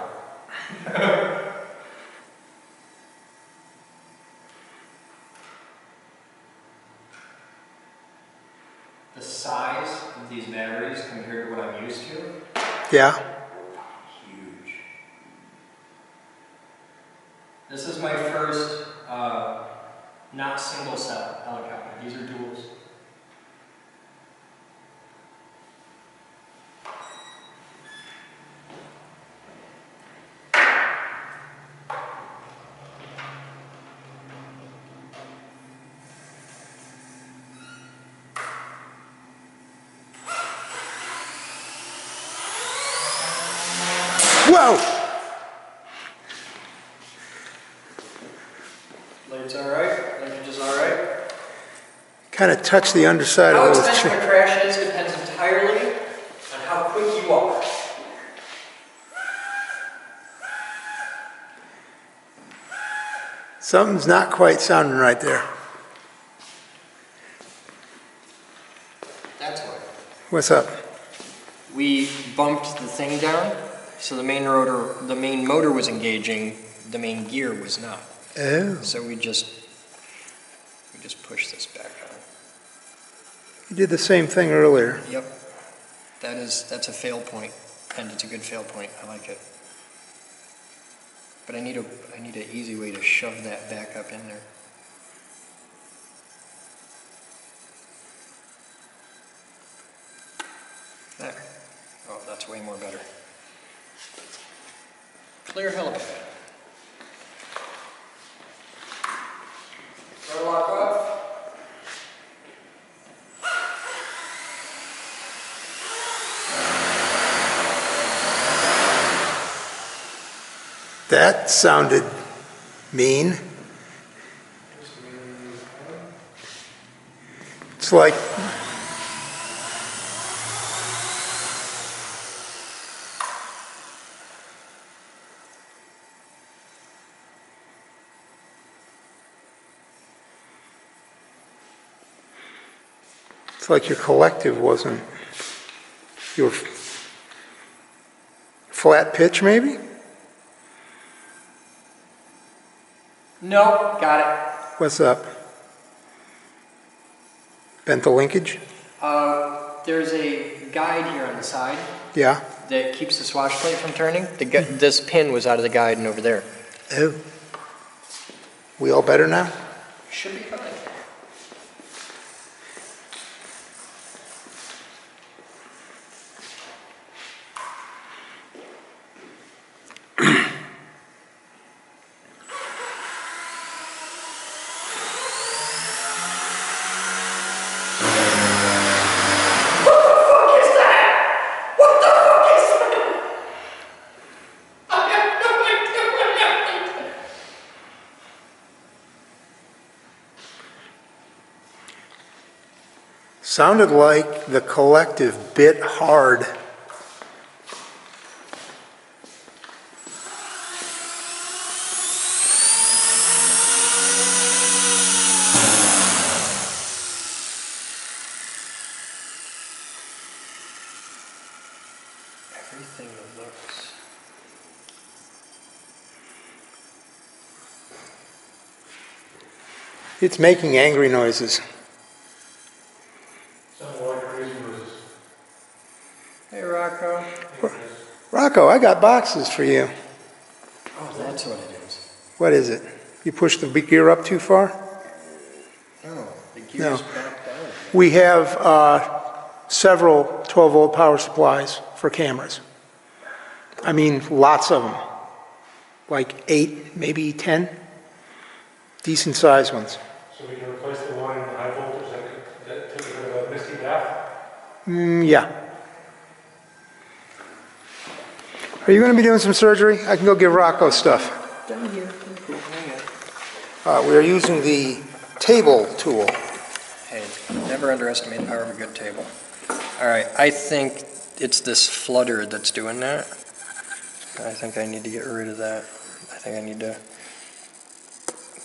The size of these batteries compared to what I'm used to, Yeah. huge. This is my first not single cell helicopter. These are duals. Whoa! Lights alright? Linkage is alright? Kind of touch the underside How of those expensive a chains. crash is depends entirely on how quick you are. Something's not quite sounding right there. That's why. What's up? We bumped the thing down, so the main motor was engaging, the main gear was not. Oh. So we just push this back on. You did the same thing earlier. Yep. That's a fail point, and it's a good fail point. I like it. But I need an easy way to shove that back up in there. There. Oh, that's way more better. Clear helipad. Rotor lock off. That sounded mean. It's like your collective wasn't your flat pitch, maybe? No, got it. What's up? Bent the linkage? There's a guide here on the side Yeah. that keeps the swash plate from turning. This pin was out of the guide and over there. Oh. We all better now? Should be fine. Sounded like the collective bit hard. Everything looks. It's making angry noises. Hey, Rocco. Rocco, I got boxes for you. Oh, that's what it is. What is it? You pushed the big gear up too far? Oh, the gear's No. back down. We have several 12-volt power supplies for cameras. I mean, lots of them. Like 8, maybe 10. Decent sized ones. So we can replace the one in high voltage that took rid of a misty bath? Yeah. Are you going to be doing some surgery? I can go give Rocco stuff. Down here. We are using the table tool. Hey, never underestimate the power of a good table. All right, I think it's this flutter that's doing that. I think I need to get rid of that. I think I need to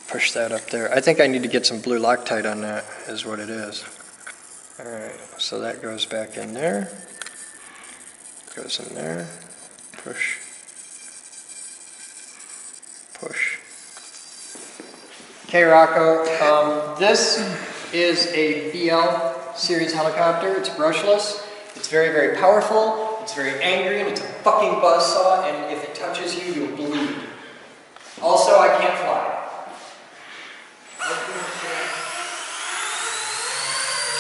push that up there. I think I need to get some blue Loctite on that, is what it is. All right, so that goes back in there. Goes in there. Push. Push. Okay, Rocco, this is a BL series helicopter. It's brushless. It's very, very powerful. It's very angry, and it's a fucking buzzsaw, and if it touches you, you'll bleed. Also, I can't fly.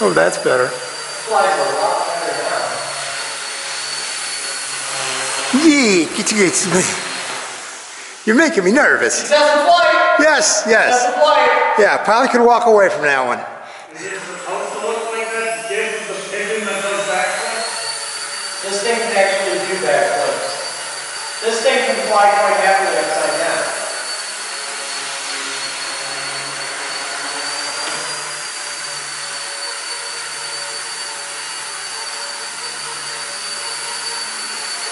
Oh, that's better. Flies a lot better now. You're making me nervous. Successful flight! Yes, yes. Successful flight! Yeah, probably could walk away from that one. Is it supposed to look like that? Give the pigeon that does backflips? This thing can actually do backflips. This thing can fly quite happily upside down.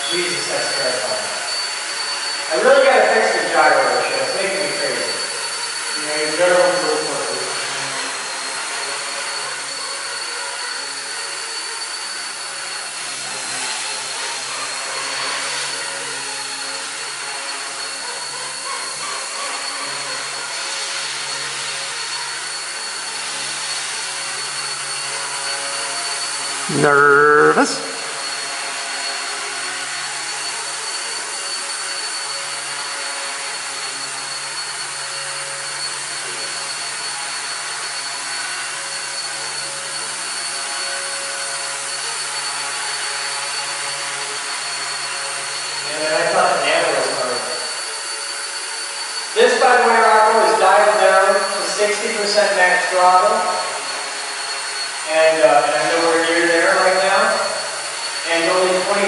Jesus, that's terrifying. I really gotta fix the gyro shit. It's making me crazy. Yeah, your gyro's real quickly. Nervous? This, by the way, Rocco, is dialed down to 60% max throttle. And I'm nowhere near there right now. And only 25%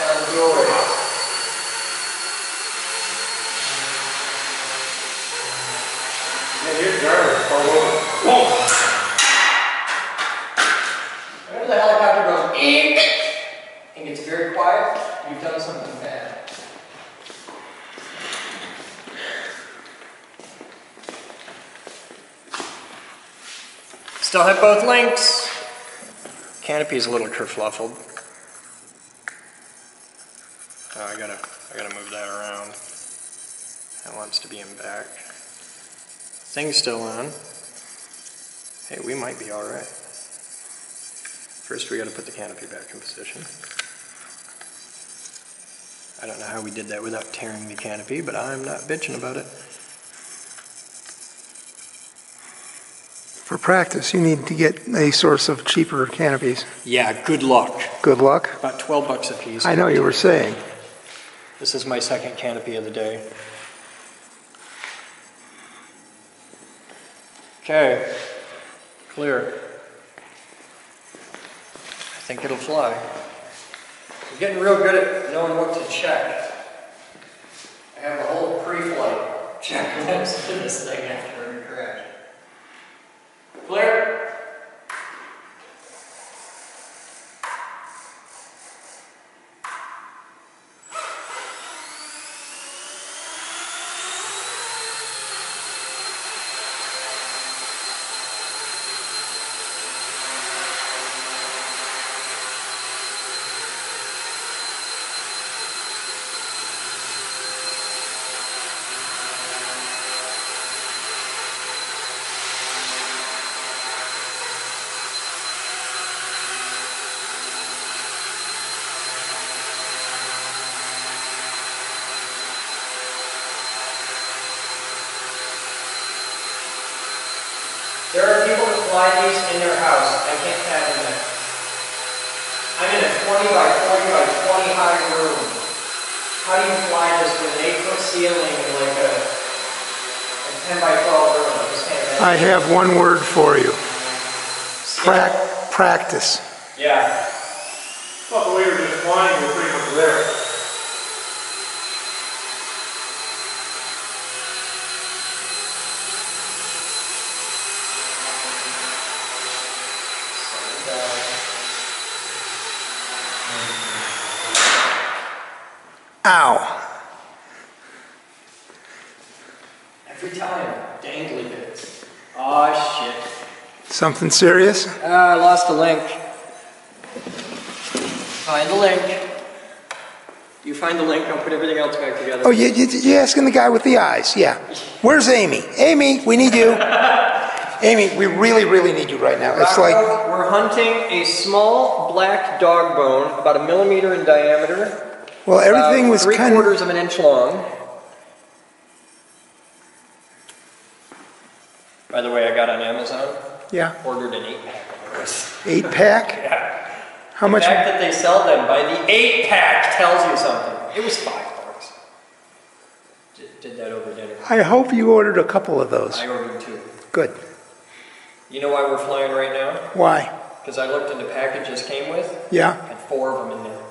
on the fuel rate. quiet, you've done something bad. Still have both links. Canopy's a little kerfluffled. Oh, I gotta move that around. That wants to be in back. Thing's still on. Hey, we might be all right. First, we gotta put the canopy back in position. I don't know how we did that without tearing the canopy, but I'm not bitching about it. For practice, you need to get a source of cheaper canopies. Yeah, good luck. Good luck. About 12 bucks a piece. I know you were saying. This is my second canopy of the day. Okay, clear. I think it'll fly. I'm getting real good at knowing what to check. I have a whole pre-flight checklist to this thing after every crash. Clear? There are people that fly these in their house. I can't fathom that. I'm in a 20 by 40 by 20 high room. How do you fly this with an 8-foot ceiling and like a 10 by 12 room? I just can't imagine. I have one word for you. Practice. Yeah. Well, the way we were just flying, we were pretty much there. Ow. Every time, dangly bits. Oh shit. Something serious? I lost a link. Find the link. You find the link, I'll put everything else back together. Oh, you're asking the guy with the eyes, yeah. Where's Amy? Amy, we need you. Amy, we really, really need you right now. It's like... We're hunting a small black dog bone, about 1 millimeter in diameter. Well, everything was kind of... 3/4 of an inch long. By the way, I got on Amazon. Yeah. Ordered an 8-pack of this. 8-pack? Yeah. How much? The fact that they sell them by the 8-pack tells you something. It was $5. Did that over dinner. I hope you ordered a couple of those. I ordered 2. Good. You know why we're flying right now? Why? Because I looked in the package this came with. Yeah. Had 4 of them in there.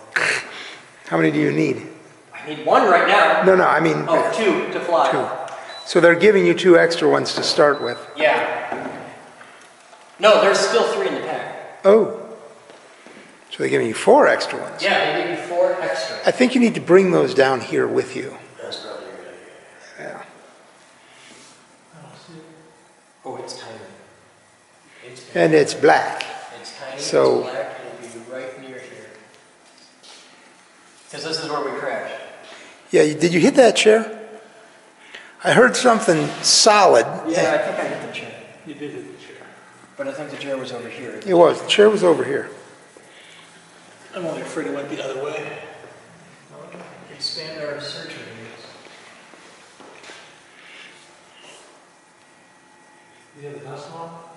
How many do you need? I need 1 right now. No, I mean... Oh, 2 to fly. 2. So they're giving you 2 extra ones to start with. Yeah. No, there's still 3 in the pack. Oh. So they're giving you 4 extra ones. Yeah, they give you 4 extra. I think you need to bring those down here with you. That's probably a good idea. Yeah. Oh, it's tiny. And it's black. It's tiny, so, it's black, it'll be right near here. Because this is where we crashed. Yeah, did you hit that chair? I heard something solid. Yeah, I think I hit the chair. You did hit the chair. But I think the chair was over here. It was. The chair was over here. I'm only afraid it went the other way. Expand our search areas. You have the dust mop?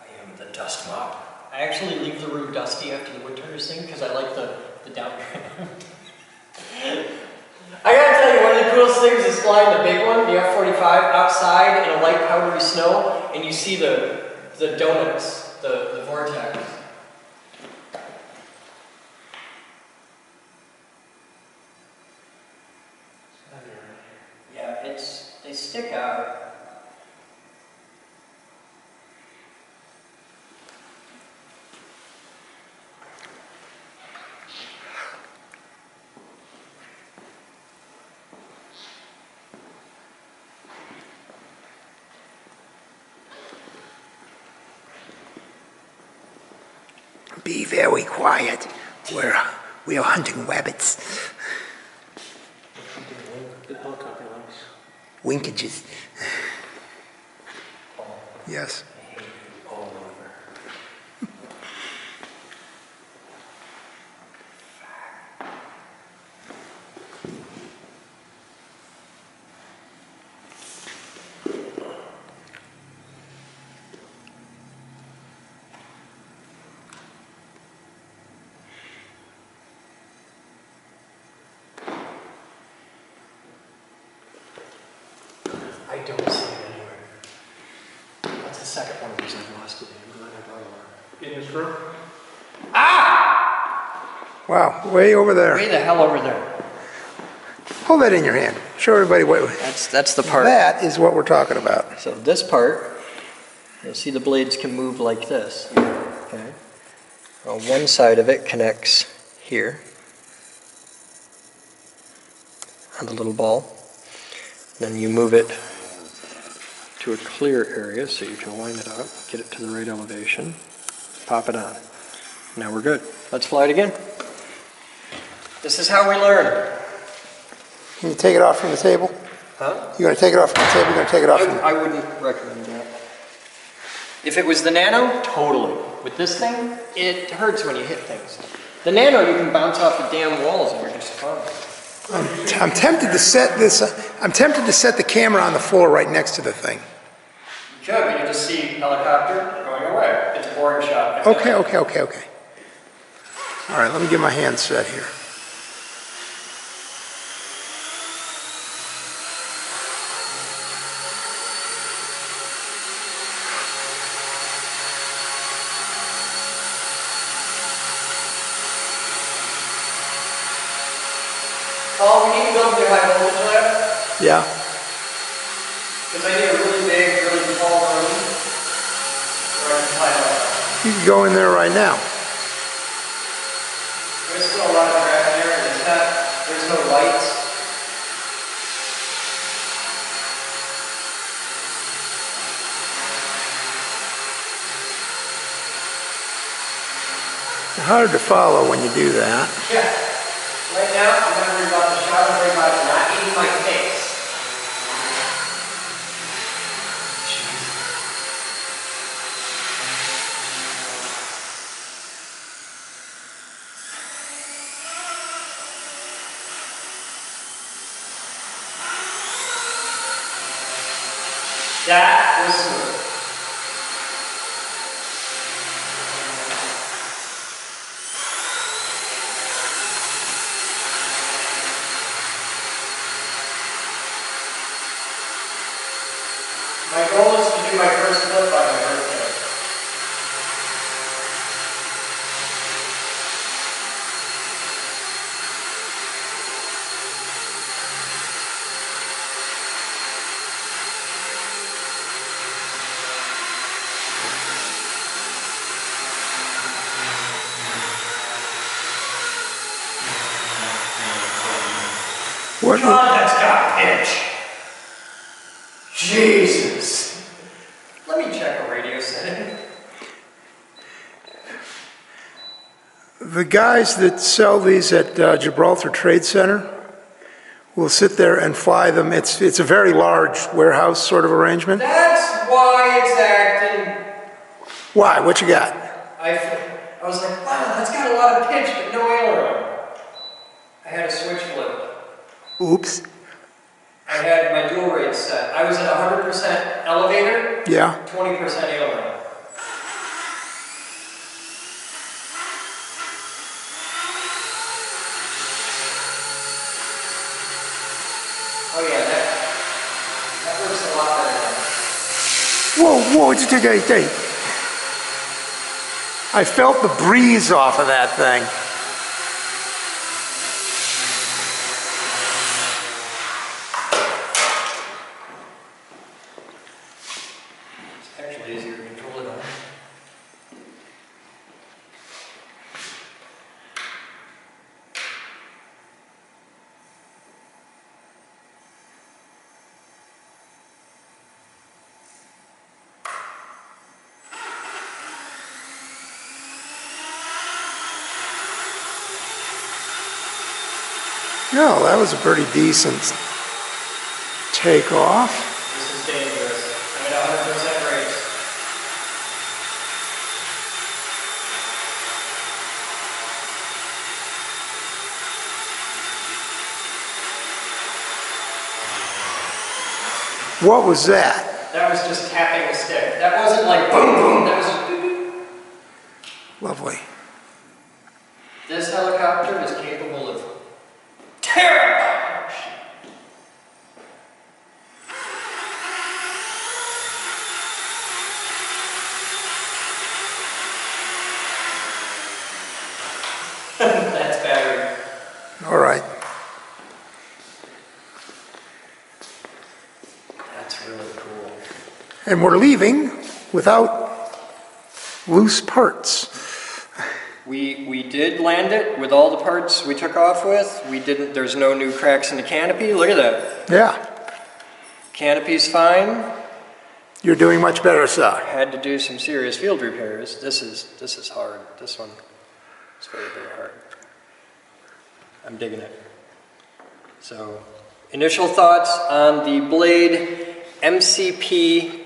I am the dust mop. I actually leave the room dusty after the woodturners thing because I like the downdraft. I gotta tell you, one of the coolest things is flying the big one, the F-45, outside in a light powdery snow, and you see the donuts, the vortex. Yeah, they stick out. Be very quiet. We are hunting rabbits. Winkages. Yes. I don't see it anywhere. That's the second one of these I've lost it in. I'm glad I brought it. In this room? Wow, way over there. Way the hell over there. Hold that in your hand. Show everybody what. That's the part. That is what we're talking about. So this part, you'll see the blades can move like this. Okay. Well, one side of it connects here on the little ball. Then you move it to a clear area so you can line it up, get it to the right elevation, pop it on. Now we're good. Let's fly it again. This is how we learn. Can you take it off from the table? Huh? You going to take it off from the table? You're going to take it off from the... I wouldn't recommend that. If it was the Nano, totally. With this thing, it hurts when you hit things. The Nano, you can bounce off the damn walls and you're just fine. I'm tempted to set this. I'm tempted to set the camera on the floor right next to the thing. You could, but you just see helicopter going away. It's a boring shot. Okay. All right, let me get my hand set here. Oh, we need to build a new high voltage lab. Yeah. Because I need a really big, really tall room where I can tie it up. You can go in there right now. There's still a lot of crap in there, and there's no lights. It's hard to follow when you do that. Yeah. Right now, I'm not worried about the shot, I'm worried about it not eating my face. That was smooth. My goal is to do my first flip by my birthday. What? God, that's got pitch. Jesus. Let me check a radio setting. The guys that sell these at Gibraltar Trade Center will sit there and fly them. It's a very large warehouse sort of arrangement. That's why it's acting. Why? What you got? I was like, wow, that's got a lot of pitch, but no aileron. I had a switch flip. Oops. I had my dual rate set. I was at 100% elevator, Yeah. 20% aileron. Oh yeah, that works a lot better now. Whoa, hey. I felt the breeze off of that thing. It's actually easier to control it on. No, that was a pretty decent takeoff. This is dangerous. I'm at 100% race. What was that? That was just tapping a stick. That wasn't like boom, boom. That was just boop, boop. Lovely. This helicopter is capable of terrifying shit. That's battery. All right. That's really cool. And we're leaving without loose parts. We did land it with all the parts we took off with. We didn't, there's no new cracks in the canopy. Look at that. Yeah. Canopy's fine. You're doing much better, sir. Had to do some serious field repairs. This is hard. This one is very, very hard. I'm digging it. So, initial thoughts on the Blade MCPxBL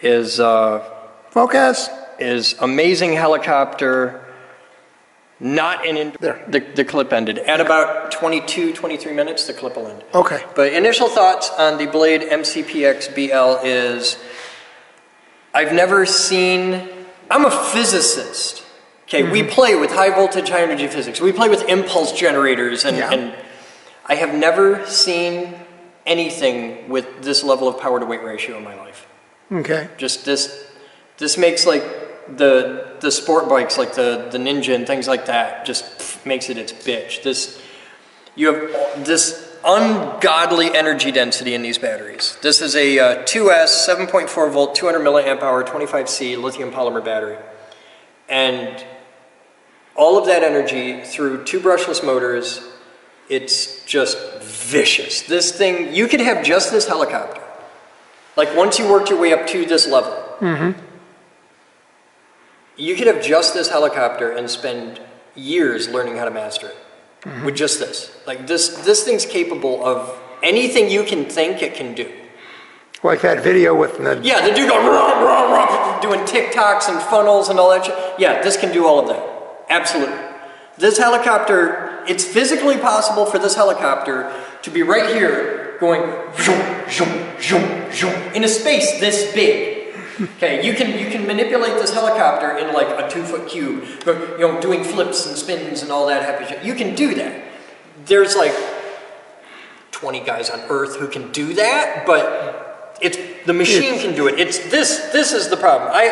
is focus. Is amazing helicopter. Not an the clip ended at about 22, 23 minutes. The clip will end. Okay. But initial thoughts on the Blade MCPxBL is I've never seen. I'm a physicist. Okay, we play with high voltage, high energy physics. We play with impulse generators, and I have never seen anything with this level of power to weight ratio in my life. Okay. Just this makes like the sport bikes, like the Ninja and things like that, just makes it its bitch. You have this ungodly energy density in these batteries. This is a 2S 7.4 volt, 200 milliamp hour, 25C lithium polymer battery, and all of that energy through two brushless motors. It's just vicious. This thing, you could have just this helicopter. Like once you worked your way up to this level, you could have just this helicopter and spend years learning how to master it with just this. Like this thing's capable of anything you can think it can do. Like that video with the... Yeah, the dude going rah, rah, rah, doing TikToks and funnels and all that shit. Yeah, this can do all of that. Absolutely. This helicopter, it's physically possible for this helicopter to be right here going zoom, zoom, zoom, zoom, in a space this big. Okay, you can manipulate this helicopter in like a 2-foot cube, you know, doing flips and spins and all that happy shit. You can do that. There's like 20 guys on Earth who can do that, but the machine can do it. This is the problem. I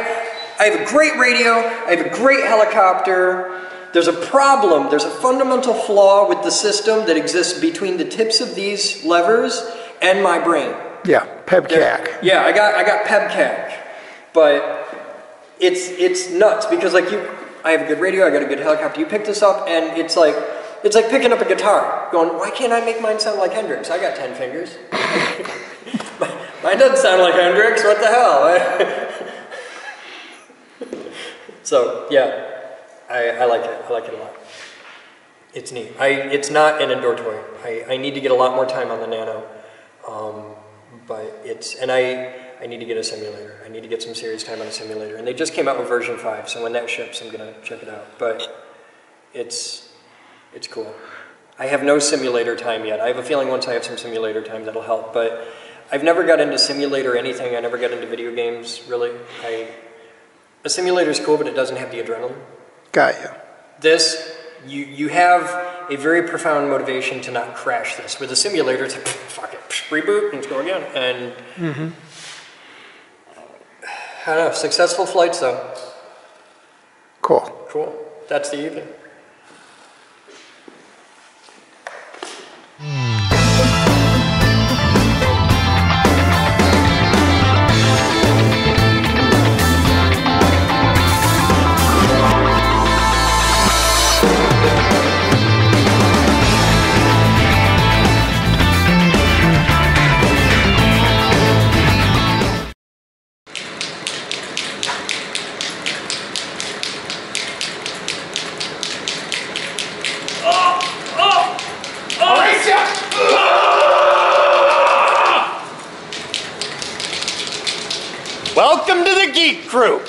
have a great radio, I have a great helicopter. There's a problem, there's a fundamental flaw with the system that exists between the tips of these levers and my brain. Yeah, PEBCAC. Yeah, I got PEBCAC. But it's nuts because like I have a good radio, I got a good helicopter. You pick this up and it's like picking up a guitar, going, why can't I make mine sound like Hendrix? I got 10 fingers. Mine doesn't sound like Hendrix. What the hell? So yeah, I like it. I like it a lot. It's neat. It's not an indoor toy. I need to get a lot more time on the Nano, but I need to get a simulator. I need to get some serious time on a simulator. And they just came out with version 5, so when that ships, I'm going to check it out. But it's cool. I have no simulator time yet. I have a feeling once I have some simulator time, that'll help. But I've never got into simulator anything. I never got into video games, really. A simulator is cool, but it doesn't have the adrenaline. Got you. This, you have a very profound motivation to not crash this. With a simulator, it's like, fuck it, reboot, and let's go again. And I don't know, successful flights though. Cool. Cool. That's the evening. geek group.